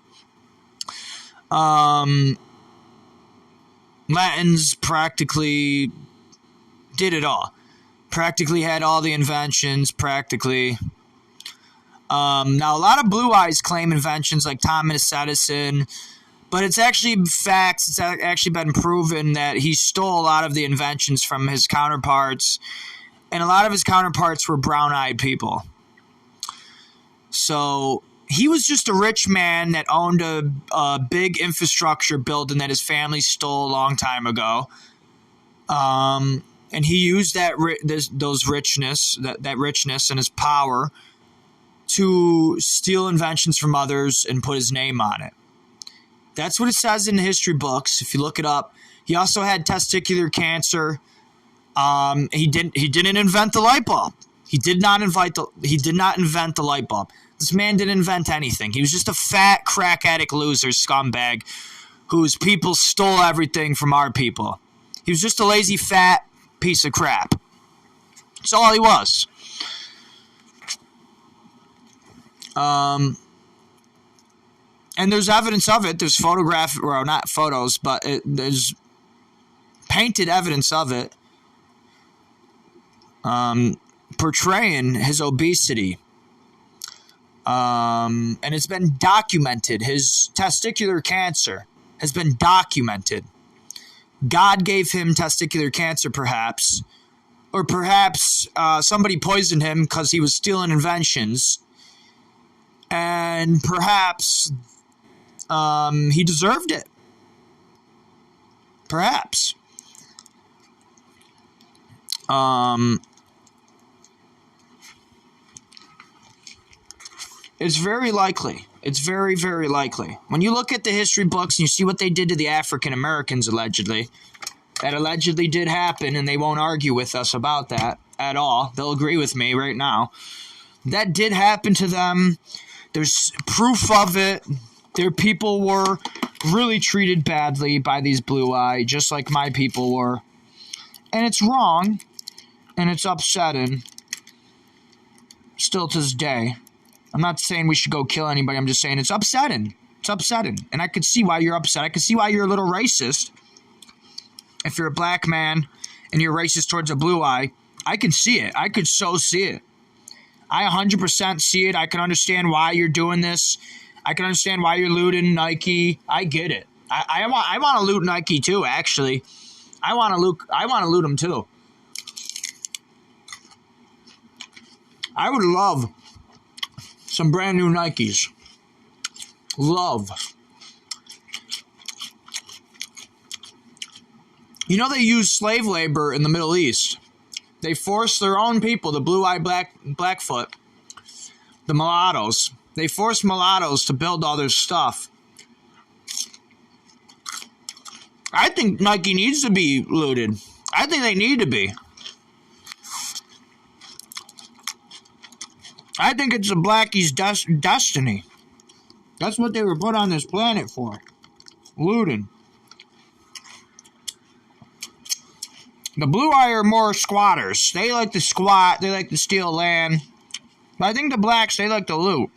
Latins practically did it all. Practically had all the inventions, practically. Now, a lot of Blue Eyes claim inventions like Thomas Edison, but it's actually facts. It's actually been proven that he stole a lot of the inventions from his counterparts, and a lot of his counterparts were brown-eyed people. So he was just a rich man that owned a big infrastructure building that his family stole a long time ago. And he used that richness and his power to steal inventions from others and put his name on it. That's what it says in the history books. If you look it up, he also had testicular cancer. He didn't invent the light bulb. He did not invent the light bulb. This man didn't invent anything. He was just a fat crack addict loser scumbag whose people stole everything from our people. He was just a lazy fat piece of crap. That's all he was. And there's evidence of it. There's not photos, but there's painted evidence of it, portraying his obesity. And it's been documented. His testicular cancer has been documented. God gave him testicular cancer, perhaps. Or perhaps somebody poisoned him because he was stealing inventions. And perhaps he deserved it. Perhaps. It's very likely. It's very, very likely. When you look at the history books and you see what they did to the African Americans, allegedly, that allegedly did happen, and they won't argue with us about that at all. They'll agree with me right now. That did happen to them. There's proof of it. Their people were really treated badly by these Blue Eye, just like my people were. And it's wrong, and it's upsetting, still to this day. I'm not saying we should go kill anybody. I'm just saying it's upsetting. It's upsetting. And I could see why you're upset. I could see why you're a little racist. If you're a black man and you're racist towards a Blue Eye, I can see it. I could so see it. I 100% see it. I can understand why you're doing this. I can understand why you're looting Nike. I get it. I want to loot Nike too, actually. I want to loot them too. I would love some brand new Nikes. Love. You know, they use slave labor in the Middle East. They force their own people, the blue-eyed Blackfoot, the mulattoes. They force mulattoes to build all their stuff. I think Nike needs to be looted. I think they need to be. I think it's a Blackie's destiny. That's what they were put on this planet for. Looting. The Blue Eye are more squatters. They like to squat. They like to steal land. But I think the blacks, they like to loot.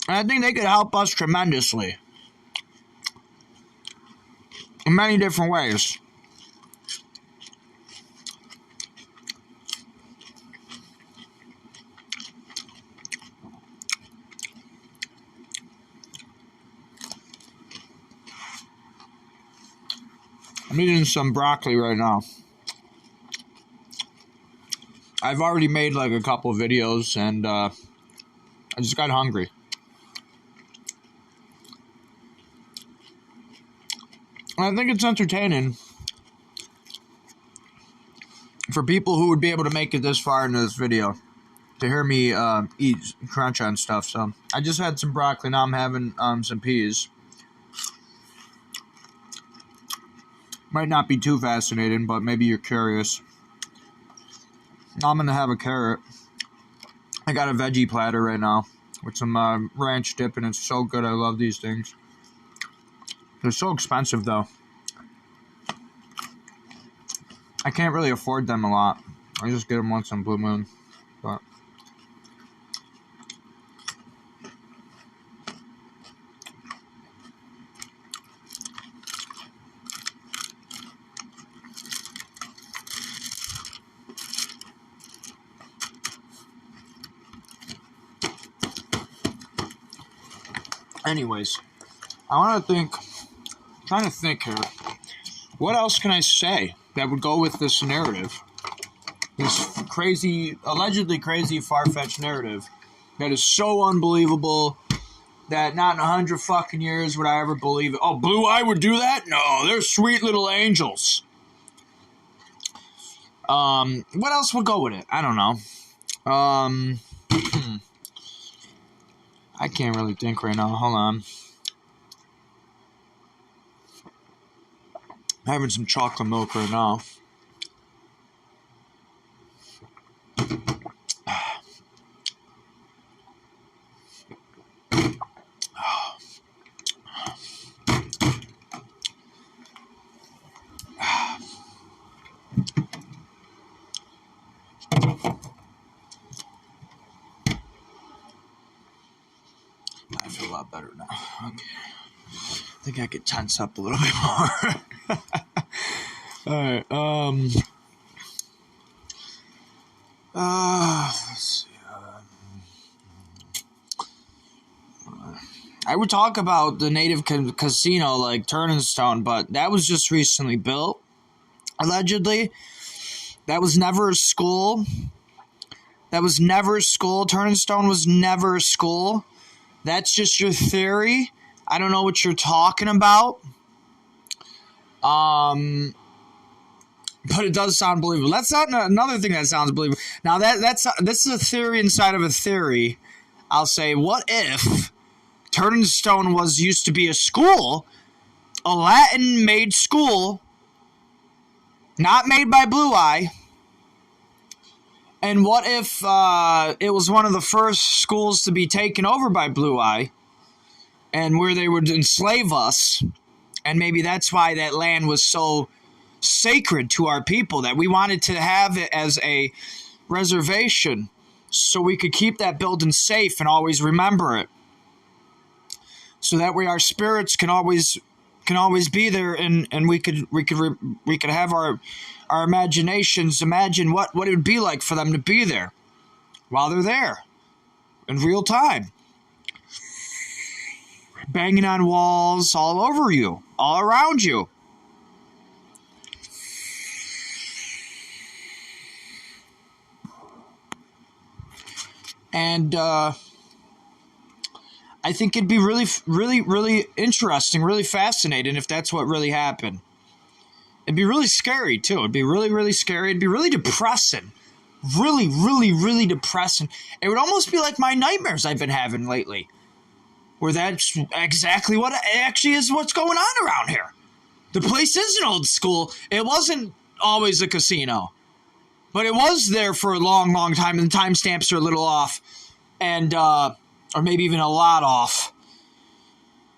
And I think they could help us tremendously. In many different ways. I'm eating some broccoli right now. I've already made like a couple videos and I just got hungry. And I think it's entertaining for people who would be able to make it this far into this video to hear me eat crunch on stuff. So I just had some broccoli. Now I'm having some peas. Might not be too fascinating, but maybe you're curious. Now I'm gonna have a carrot. I got a veggie platter right now with some ranch dip, and it's so good. I love these things. They're so expensive, though. I can't really afford them a lot. I just get them once on Blue Moon. But Anyways, I want to think. I'm trying to think here. What else can I say that would go with this narrative? This crazy, allegedly crazy, far-fetched narrative that is so unbelievable that not in 100 fucking years would I ever believe it. Oh, Blue Eye would do that? No, they're sweet little angels. What else would go with it? I don't know. I can't really think right now. Hold on. I'm having some chocolate milk right now. I feel a lot better now. Okay. I think I could tense up a little bit more. Alright, let's see. I would talk about the native casino like Turning Stone, but that was just recently built. Allegedly. That was never a school. Turning Stone was never a school. That's just your theory. I don't know what you're talking about. But it does sound believable. That's not another thing that sounds believable. Now this is a theory inside of a theory. I'll say, what if Turning Stone used to be a school, a Latin-made school, not made by Blue Eye? And what if it was one of the first schools to be taken over by Blue Eye, and where they would enslave us, and maybe that's why that land was so sacred to our people, that we wanted to have it as a reservation so we could keep that building safe and always remember it, so that way our spirits can always be there, and we could have our imaginations imagine what it would be like for them to be there while they're there in real time, banging on walls all over you, all around you. And I think it'd be really, really, really interesting, really fascinating if that's what really happened. It'd be really scary, too. It'd be really, really scary. It'd be really depressing. Really, really, really depressing. It would almost be like my nightmares I've been having lately, where that's exactly what actually is what's going on around here. The place is an old school. It wasn't always a casino, but it was there for a long, long time, and the timestamps are a little off, and or maybe even a lot off.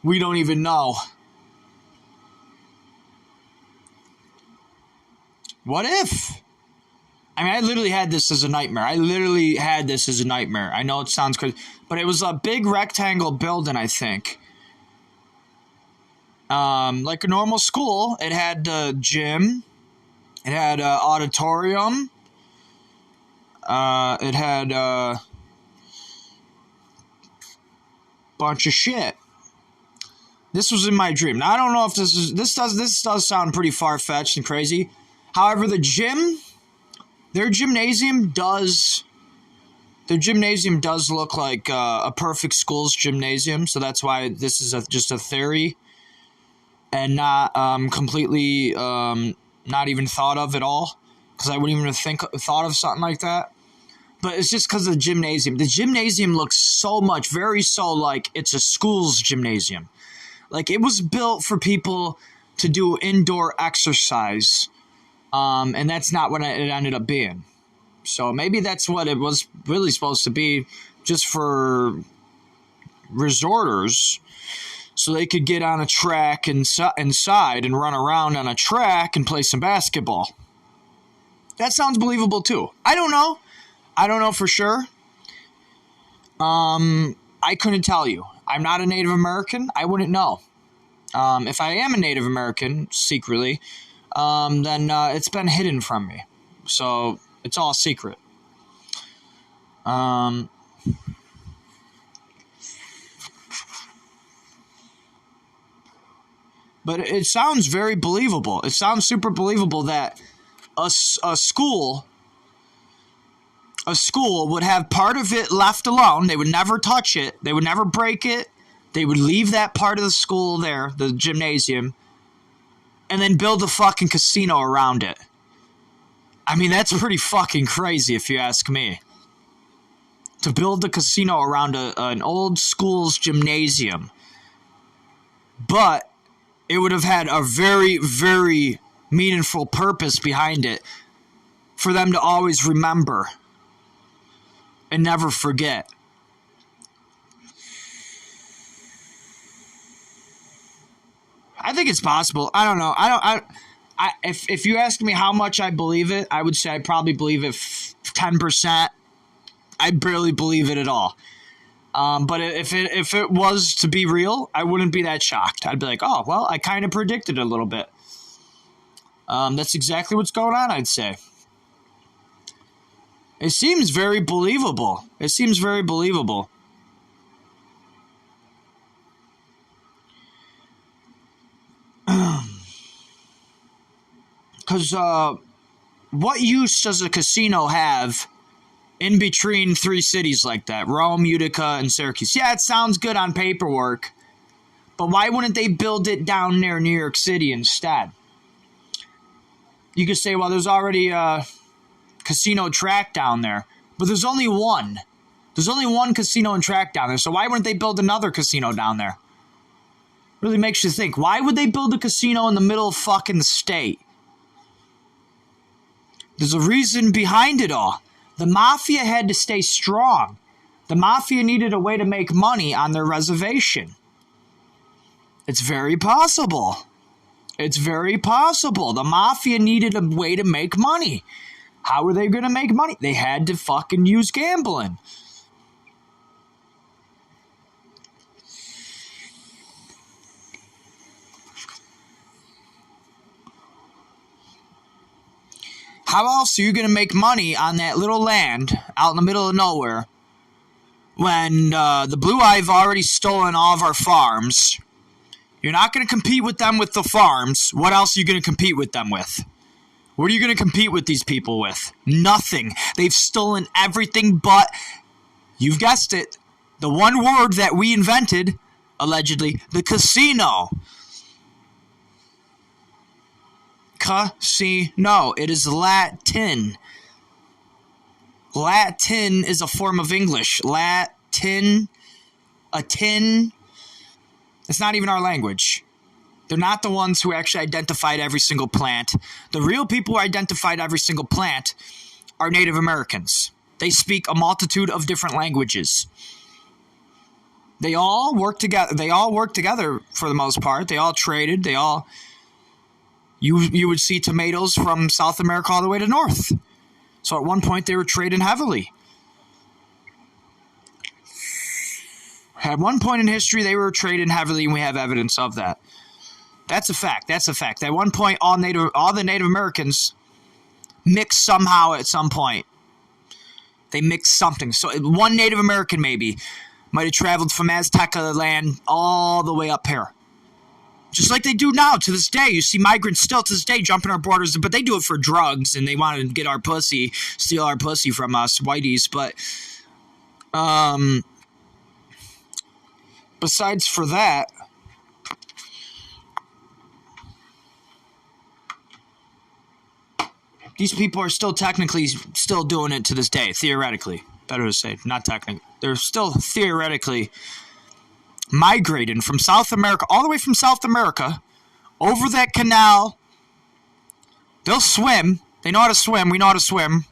We don't even know. What if? I mean, I literally had this as a nightmare. I know it sounds crazy, but it was a big rectangle building, I think. Like a normal school. It had the gym. It had auditorium. It had a bunch of shit. This was in my dream. Now, I don't know if this does sound pretty far-fetched and crazy. However, their gymnasium does look like a perfect school's gymnasium. So that's why this is just a theory and not completely not even thought of at all, because I wouldn't even have thought of something like that. But it's just because of the gymnasium. The gymnasium looks very so like it's a school's gymnasium. Like it was built for people to do indoor exercise. And that's not what it ended up being. So maybe that's what it was really supposed to be, just for resorters, so they could get on a track inside and run around on a track and play some basketball. That sounds believable too. I don't know for sure. I couldn't tell you. I'm not a Native American. I wouldn't know. If I am a Native American secretly, then it's been hidden from me. So it's all secret. But it sounds very believable. It sounds super believable that a school would have part of it left alone. They would never touch it. They would never break it. They would leave that part of the school there, the gymnasium, and then build a fucking casino around it. I mean, that's pretty fucking crazy if you ask me. To build a casino around an old school's gymnasium. But it would have had a very, very meaningful purpose behind it for them to always remember and never forget. I think it's possible. I don't know. If you ask me how much I believe it, I would say I probably believe it 10%. I barely believe it at all. But if it was to be real, I wouldn't be that shocked. I'd be like, oh, well, I kind of predicted it a little bit. That's exactly what's going on, I'd say. It seems very believable. It seems very believable. Because what use does a casino have in between three cities like that? Rome, Utica, and Syracuse. Yeah, it sounds good on paperwork. But why wouldn't they build it down near New York City instead? You could say, well, there's already a casino track down there. But there's only one. There's only one casino and track down there. So why wouldn't they build another casino down there? Really makes you think. Why would they build a casino in the middle of fucking the state? There's a reason behind it all. The mafia had to stay strong. The mafia needed a way to make money on their reservation. It's very possible. It's very possible. The mafia needed a way to make money. How were they going to make money? They had to fucking use gambling. How else are you going to make money on that little land out in the middle of nowhere when the Blue Eye have already stolen all of our farms? You're not going to compete with them with the farms. What else are you going to compete with them with? What are you going to compete with these people with? Nothing. They've stolen everything but, you've guessed it, the one word that we invented, allegedly, the casino. Casino. It is Latin. Latin is a form of English. Latin. A tin. It's not even our language. They're not the ones who actually identified every single plant. The real people who identified every single plant are Native Americans. They speak a multitude of different languages. They all work together. They all work together for the most part. They all traded. They all... You would see tomatoes from South America all the way to North. So at one point they were trading heavily. At one point in history they were trading heavily, and we have evidence of that. That's a fact. That's a fact. At one point all the Native Americans mixed somehow at some point. They mixed something. So one Native American maybe might have traveled from Azteca land all the way up here. Just like they do now to this day. You see migrants still to this day jumping our borders, but they do it for drugs and they want to get our pussy, steal our pussy from us, whiteys. But besides for that, these people are still technically still doing it to this day, theoretically. Better to say, not technically. They're still theoretically migrating from South America, all the way from South America, over that canal. They'll swim. They know how to swim. We know how to swim.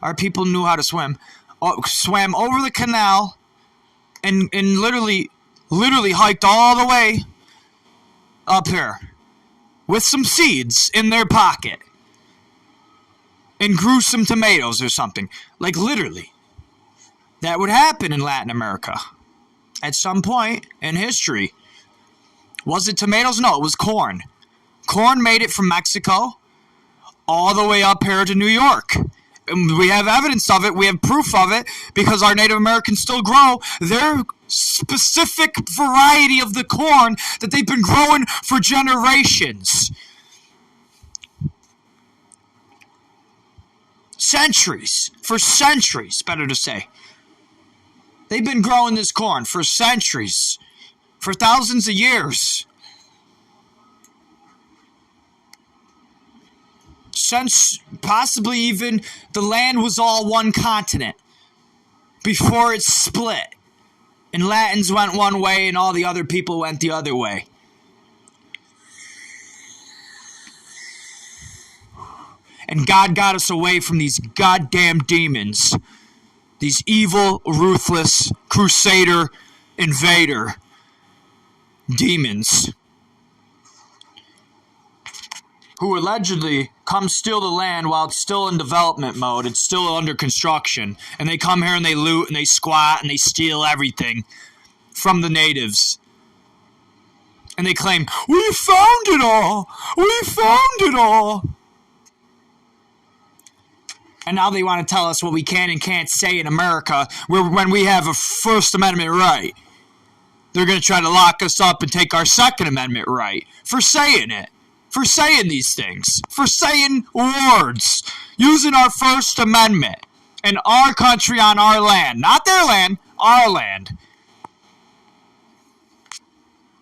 Our people knew how to swim. Swam over the canal and literally hiked all the way up here with some seeds in their pocket and grew some tomatoes or something. Like literally. That would happen in Latin America. At some point in history. Was it tomatoes? No, it was corn. Corn made it from Mexico all the way up here to New York. And we have evidence of it. We have proof of it because our Native Americans still grow their specific variety of the corn that they've been growing for generations. For centuries, better to say. They've been growing this corn for centuries, for thousands of years. Since possibly even the land was all one continent before it split. And Latins went one way and all the other people went the other way. And God got us away from these goddamn demons. These evil, ruthless, crusader, invader demons. Who allegedly come steal the land while it's still in development mode. It's still under construction. And they come here and they loot and they squat and they steal everything from the natives. And they claim, we found it all! We found it all! And now they want to tell us what we can and can't say in America when we have a First Amendment right. They're going to try to lock us up and take our Second Amendment right for saying it. For saying these things. For saying words. Using our First Amendment. In our country on our land. Not their land. Our land.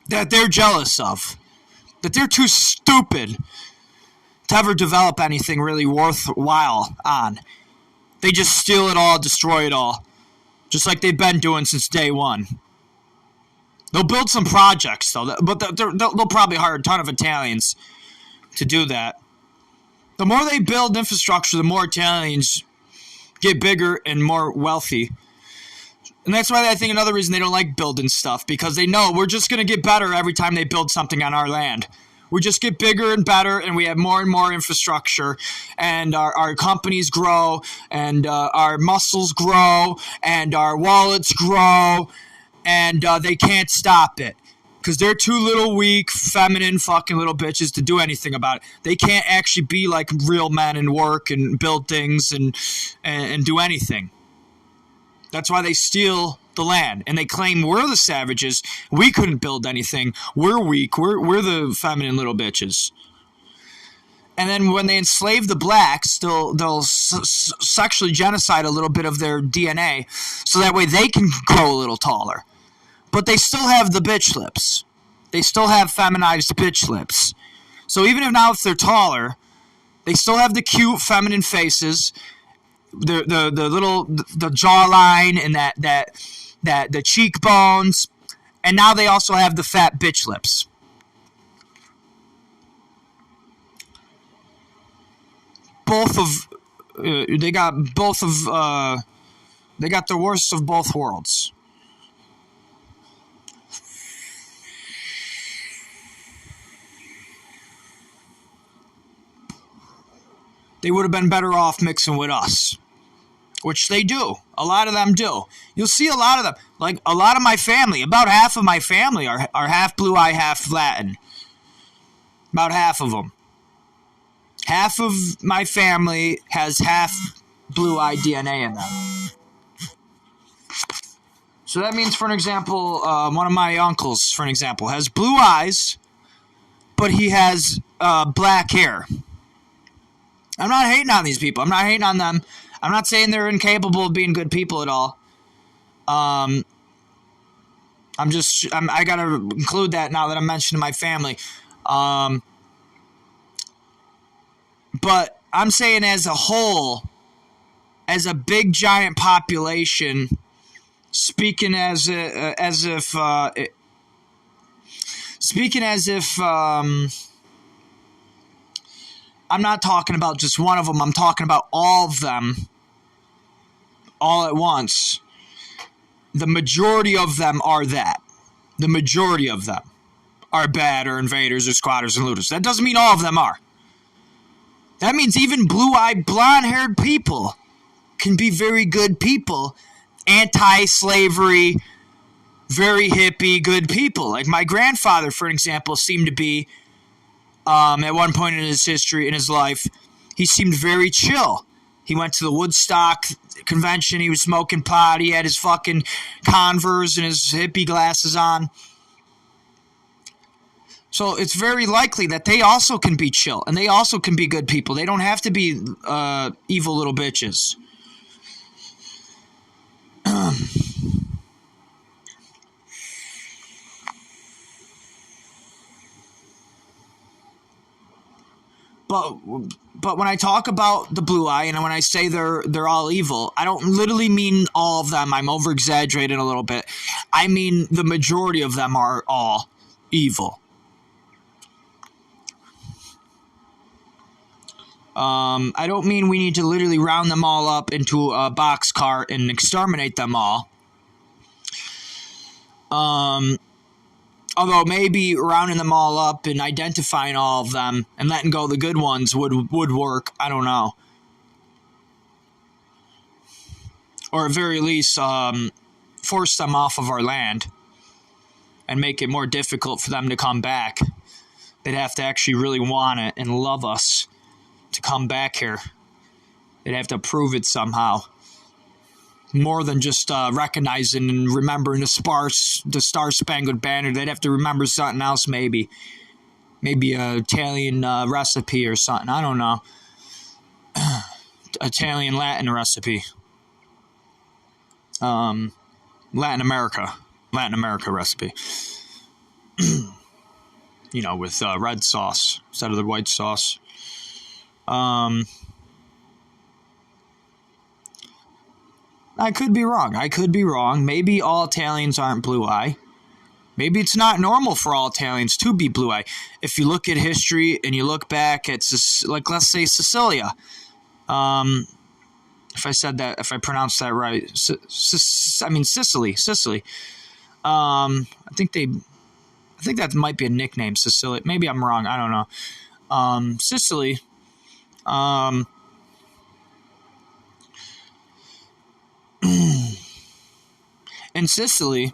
That they're jealous of. That they're too stupid to ever develop anything really worthwhile on. They just steal it all, destroy it all. Just like they've been doing since day one. They'll build some projects, though, but they'll probably hire a ton of Italians to do that. The more they build infrastructure, the more Italians get bigger and more wealthy. And that's why I think another reason they don't like building stuff, because they know we're just going to get better every time they build something on our land. We just get bigger and better, and we have more and more infrastructure, and our companies grow, and our muscles grow, and our wallets grow, and they can't stop it. Because they're too little, weak, feminine fucking little bitches to do anything about it. They can't actually be like real men and work and build things and do anything. That's why they steal the land. And they claim we're the savages. We couldn't build anything. We're weak. We're the feminine little bitches. And then when they enslave the blacks, they'll sexually genocide a little bit of their DNA so that way they can grow a little taller. But they still have the bitch lips. They still have feminized bitch lips. So even if they're taller, they still have the cute feminine faces, the jawline and that the cheekbones, and now they also have the fat bitch lips. They got the worst of both worlds. They would have been better off mixing with us. Which they do. A lot of them do. You'll see a lot of them. Like, a lot of my family, about half of my family are half Blue Eye, half Latin. About half of them. Half of my family has half Blue Eye DNA in them. So that means, for an example, one of my uncles, for an example, has blue eyes, but he has black hair. I'm not hating on these people. I'm not hating on them. I'm not saying they're incapable of being good people at all. I gotta include that now that I'm mentioning my family. But I'm saying as a whole, as a big giant population, speaking as if I'm not talking about just one of them. I'm talking about all of them all at once. The majority of them are that. The majority of them are bad or invaders or squatters and looters. That doesn't mean all of them are. That means even blue-eyed, blonde-haired people can be very good people. Anti-slavery, very hippie, good people. Like my grandfather, for example, seemed to be, at one point in his history, in his life, he seemed very chill. He went to the Woodstock convention. He was smoking pot. He had his fucking Converse and his hippie glasses on. So it's very likely that they also can be chill and they also can be good people. They don't have to be evil little bitches. But when I talk about the blue eye and when I say they're all evil, I don't literally mean all of them. I'm over exaggerating a little bit. I mean the majority of them are all evil. I don't mean we need to literally round them all up into a box cart and exterminate them all. Although maybe rounding them all up and identifying all of them and letting go the good ones would work. I don't know. Or at very least, force them off of our land and make it more difficult for them to come back. They'd have to actually really want it and love us to come back here. They'd have to prove it somehow. More than just recognizing and remembering the Star-Spangled Banner. They'd have to remember something else maybe. Maybe an Italian recipe or something. I don't know. Italian Latin recipe. Latin America recipe. With red sauce instead of the white sauce. I could be wrong. Maybe all Italians aren't blue-eye. Maybe it's not normal for all Italians to be blue-eye. If you look at history and you look back at, let's say, Sicilia. If I pronounced that right. Sicily. I think that might be a nickname, Sicily. Maybe I'm wrong. I don't know. Sicily. In Sicily,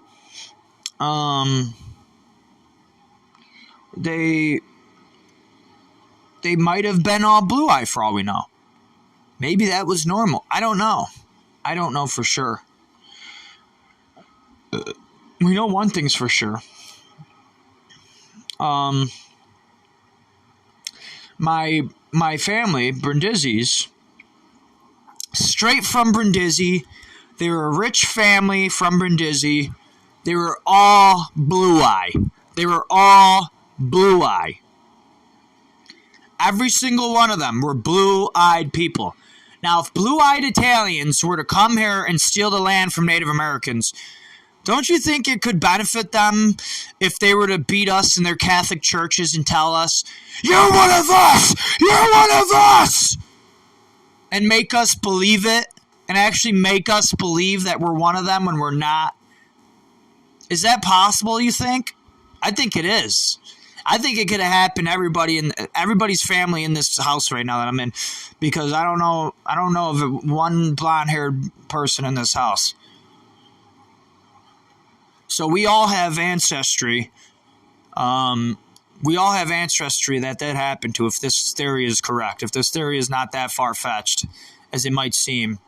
they might have been all blue-eye for all we know. Maybe that was normal. I don't know. I don't know for sure. We know one thing's for sure. My family, Brindisi's, straight from Brindisi. They were a rich family from Brindisi. They were all blue-eye. Every single one of them were blue-eyed people. Now, if blue-eyed Italians were to come here and steal the land from Native Americans, don't you think it could benefit them if they were to beat us in their Catholic churches and tell us, "You're one of us! You're one of us!" And make us believe it? And actually make us believe that we're one of them when we're not? Is that possible, you think? I think it is. I think it could have happened to everybody's family in this house right now that I'm in, because I don't know of one blonde-haired person in this house. So we all have ancestry. We all have ancestry that happened to, if this theory is correct. If this theory is not that far-fetched as it might seem.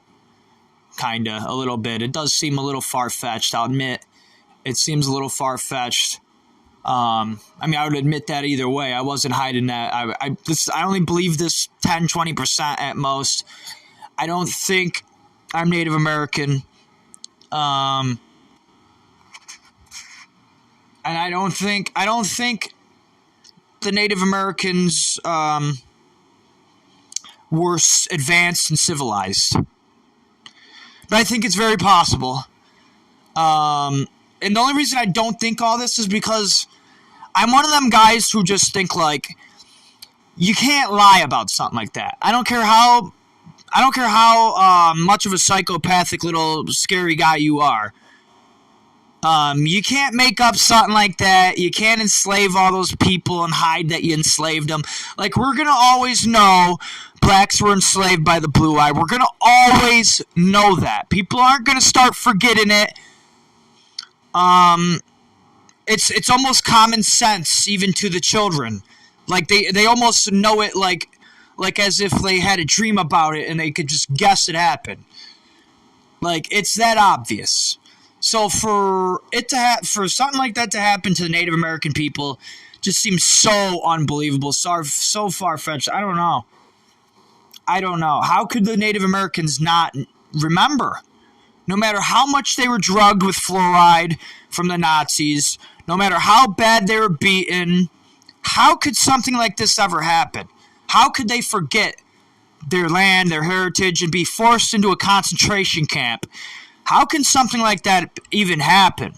Kinda, a little bit. It does seem a little far-fetched, I'll admit. It seems a little far-fetched. I would admit that either way. I wasn't hiding that. I only believe this 10-20% at most. I don't think I'm Native American. And I don't think the Native Americans were advanced and civilized. But I think it's very possible. And the only reason I don't think all this is because I'm one of them guys who just think, like, you can't lie about something like that. I don't care how much of a psychopathic little scary guy you are. You can't make up something like that. You can't enslave all those people and hide that you enslaved them. Like, we're going to always know blacks were enslaved by the blue eye. We're going to always know that. People aren't going to start forgetting it. It's almost common sense even to the children. Like, they almost know it like like as if they had a dream about it and they could just guess it happened. Like, it's that obvious. So for something like that to happen to the Native American people just seems so unbelievable, so far-fetched. I don't know. How could the Native Americans not remember? No matter how much they were drugged with fluoride from the Nazis, no matter how bad they were beaten, how could something like this ever happen? How could they forget their land, their heritage, and be forced into a concentration camp? How can something like that even happen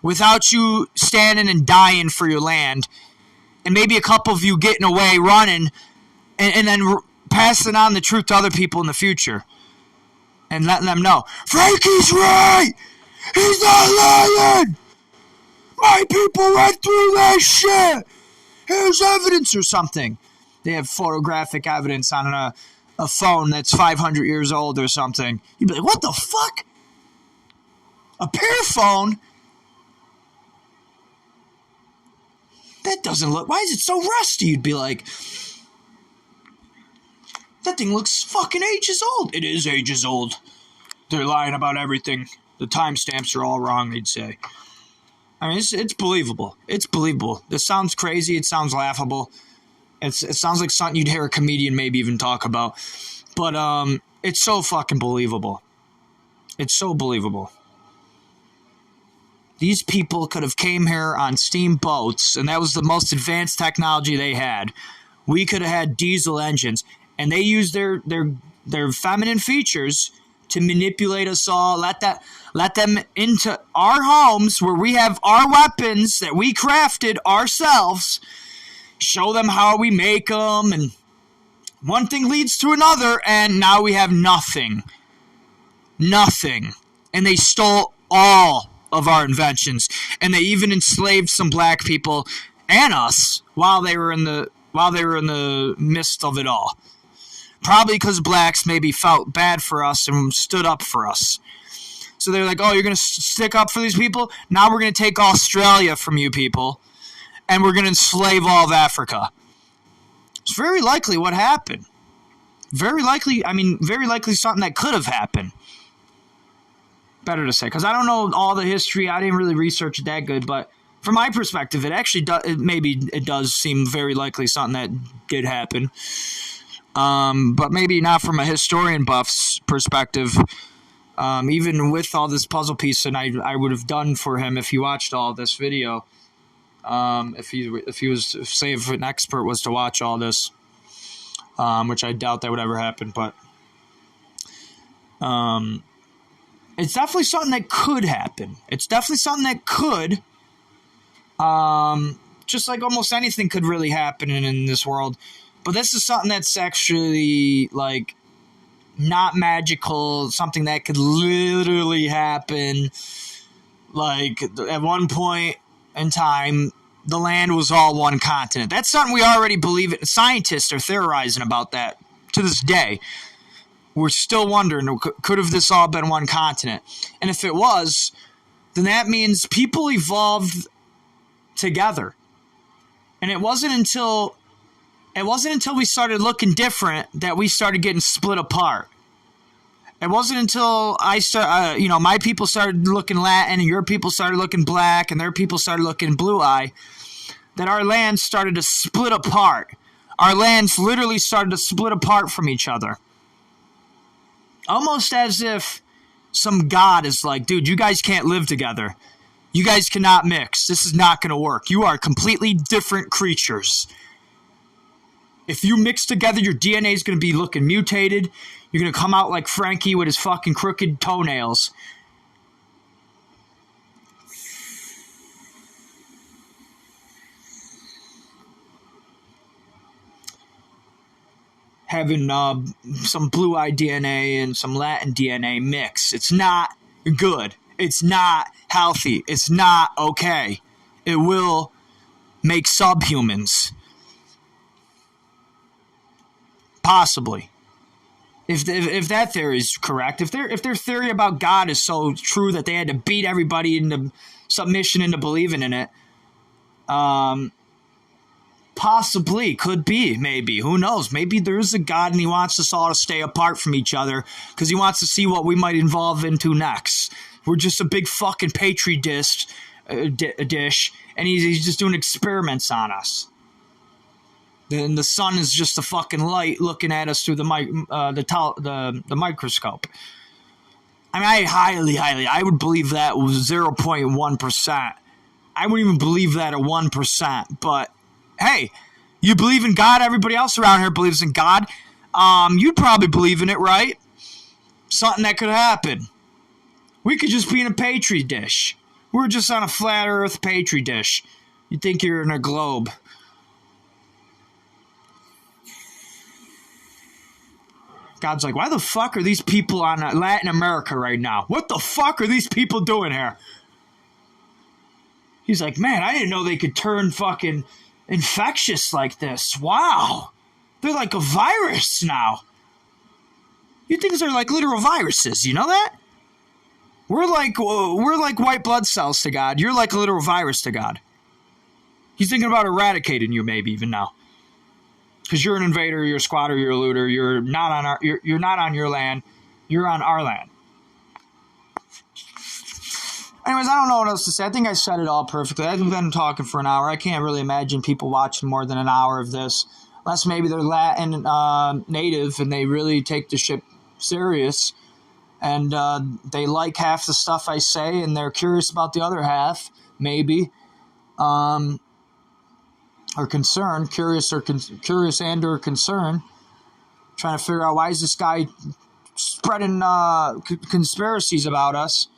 without you standing and dying for your land, and maybe a couple of you getting away, running, and then passing on the truth to other people in the future and letting them know, Frankie's right! He's not lying! My people went through that shit! Here's evidence or something. They have photographic evidence on a phone that's 500 years old or something. You'd be like, what the fuck? A pear phone? That doesn't look... Why is it so rusty? You'd be like, that thing looks fucking ages old. It is ages old. They're lying about everything. The timestamps are all wrong, they'd say. I mean, it's believable. It's believable. This sounds crazy. It sounds laughable. It sounds like something you'd hear a comedian maybe even talk about. But it's so fucking believable. It's so believable. These people could have came here on steamboats, and that was the most advanced technology they had. We could have had diesel engines, and they used their feminine features to manipulate us all, let them into our homes where we have our weapons that we crafted ourselves, show them how we make them, and one thing leads to another, and now we have nothing. Nothing. And they stole all of our inventions, and they even enslaved some black people and us while they were in the midst of it all. Probably because blacks maybe felt bad for us and stood up for us. So they're like, oh, you're going to stick up for these people? Now we're going to take Australia from you people, and we're going to enslave all of Africa. It's very likely what happened. Very likely something that could have happened. Better to say, because I don't know all the history. I didn't really research it that good, but from my perspective, it actually does seem very likely something that did happen. But maybe not from a historian buff's perspective. Even with all this puzzle piece, and I would have done for him if he watched all this video. If an expert was to watch all this, which I doubt that would ever happen, but it's definitely something that could happen. It's definitely something that could, just like almost anything could really happen in this world. But this is something that's actually, like, not magical, something that could literally happen. Like, at one point in time, the land was all one continent. That's something we already believe. Scientists are theorizing about that to this day. We're still wondering, could have this all been one continent? And if it was, then that means people evolved together. And it wasn't until we started looking different that we started getting split apart. It wasn't until my people started looking Latin and your people started looking black and their people started looking blue-eye that our lands started to split apart. Our lands literally started to split apart from each other. Almost as if some god is like, dude, you guys can't live together. You guys cannot mix. This is not going to work. You are completely different creatures. If you mix together, your DNA is going to be looking mutated. You're going to come out like Frankie with his fucking crooked toenails. Having some blue-eye DNA and some Latin DNA mix. It's not good. It's not healthy. It's not okay. It will make subhumans. Possibly. If that theory is correct, if their theory about God is so true that they had to beat everybody into submission into believing in it, Possibly, could be, maybe. Who knows? Maybe there's a God and he wants us all to stay apart from each other because he wants to see what we might evolve into next. We're just a big fucking petri dish, and he's just doing experiments on us. And the sun is just a fucking light looking at us through the microscope. I mean, I would believe that was 0.1%. I wouldn't even believe that at 1%. But hey, you believe in God? Everybody else around here believes in God. You'd probably believe in it, right? Something that could happen. We could just be in a petri dish. We're just on a flat Earth petri dish. You think you're in a globe. God's like, why the fuck are these people on Latin America right now? What the fuck are these people doing here? He's like, man, I didn't know they could turn fucking infectious like this. Wow. They're like a virus now. You think they're like literal viruses, you know that? We're like white blood cells to God. You're like a literal virus to God. He's thinking about eradicating you maybe even now. Because you're an invader, you're a squatter, you're a looter, you're not on your land, you're on our land. Anyways, I don't know what else to say. I think I said it all perfectly. I've been talking for an hour. I can't really imagine people watching more than an hour of this. Unless maybe they're Latin native and they really take the shit serious. And they like half the stuff I say and they're curious about the other half, maybe. Or concerned, curious and or concerned, trying to figure out why is this guy spreading conspiracies about us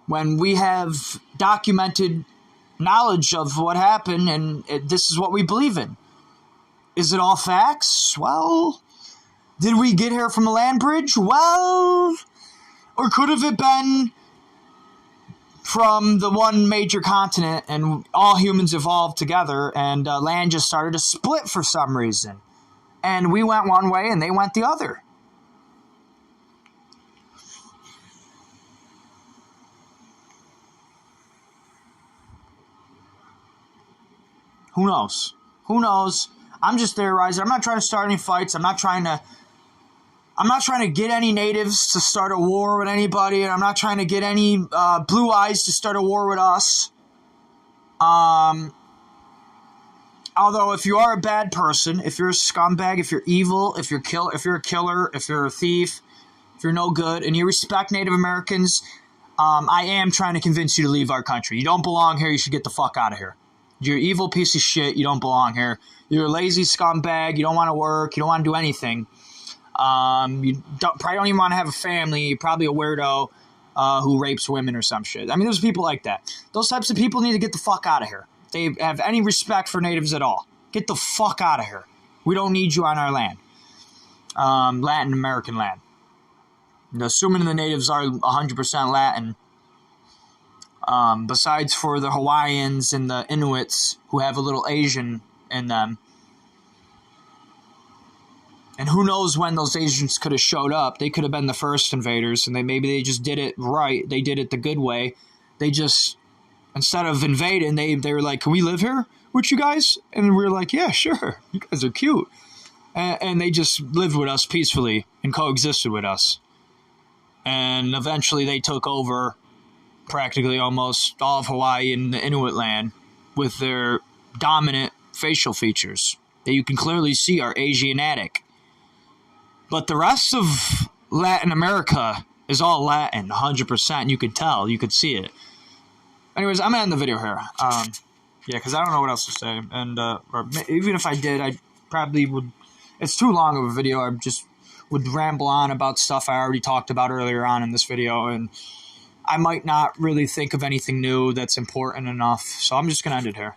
when we have documented knowledge of what happened and this is what we believe in. Is it all facts? Well, did we get here from a land bridge? Well, or could have it been from the one major continent and all humans evolved together and land just started to split for some reason. And we went one way and they went the other. Who knows? Who knows? I'm just theorizing. I'm not trying to start any fights. I'm not trying to get any natives to start a war with anybody, and I'm not trying to get any blue eyes to start a war with us. Although, if you are a bad person, if you're a scumbag, if you're evil, if you're a killer, if you're a thief, if you're no good, and you respect Native Americans, I am trying to convince you to leave our country. You don't belong here. You should get the fuck out of here. You're an evil piece of shit. You don't belong here. You're a lazy scumbag. You don't want to work. You don't want to do anything. You probably don't even want to have a family. You're probably a weirdo who rapes women or some shit. I mean, there's people like that. Those types of people need to get the fuck out of here. If they have any respect for natives at all, get the fuck out of here. We don't need you on our land. Latin American land. Assuming the natives are 100% Latin, besides for the Hawaiians and the Inuits who have a little Asian in them. And who knows when those Asians could have showed up. They could have been the first invaders, and maybe they just did it right. They did it the good way. They just, instead of invading, they were like, can we live here with you guys? And we were like, yeah, sure. You guys are cute. And they just lived with us peacefully and coexisted with us. And eventually they took over practically almost all of Hawaii and the Inuit land with their dominant facial features that you can clearly see are Asiatic. But the rest of Latin America is all Latin, 100%. You could tell. You could see it. Anyways, I'm going to end the video here. Yeah, because I don't know what else to say. And or even if I did, I probably would... It's too long of a video. I just would ramble on about stuff I already talked about earlier on in this video. And I might not really think of anything new that's important enough. So I'm just going to end it here.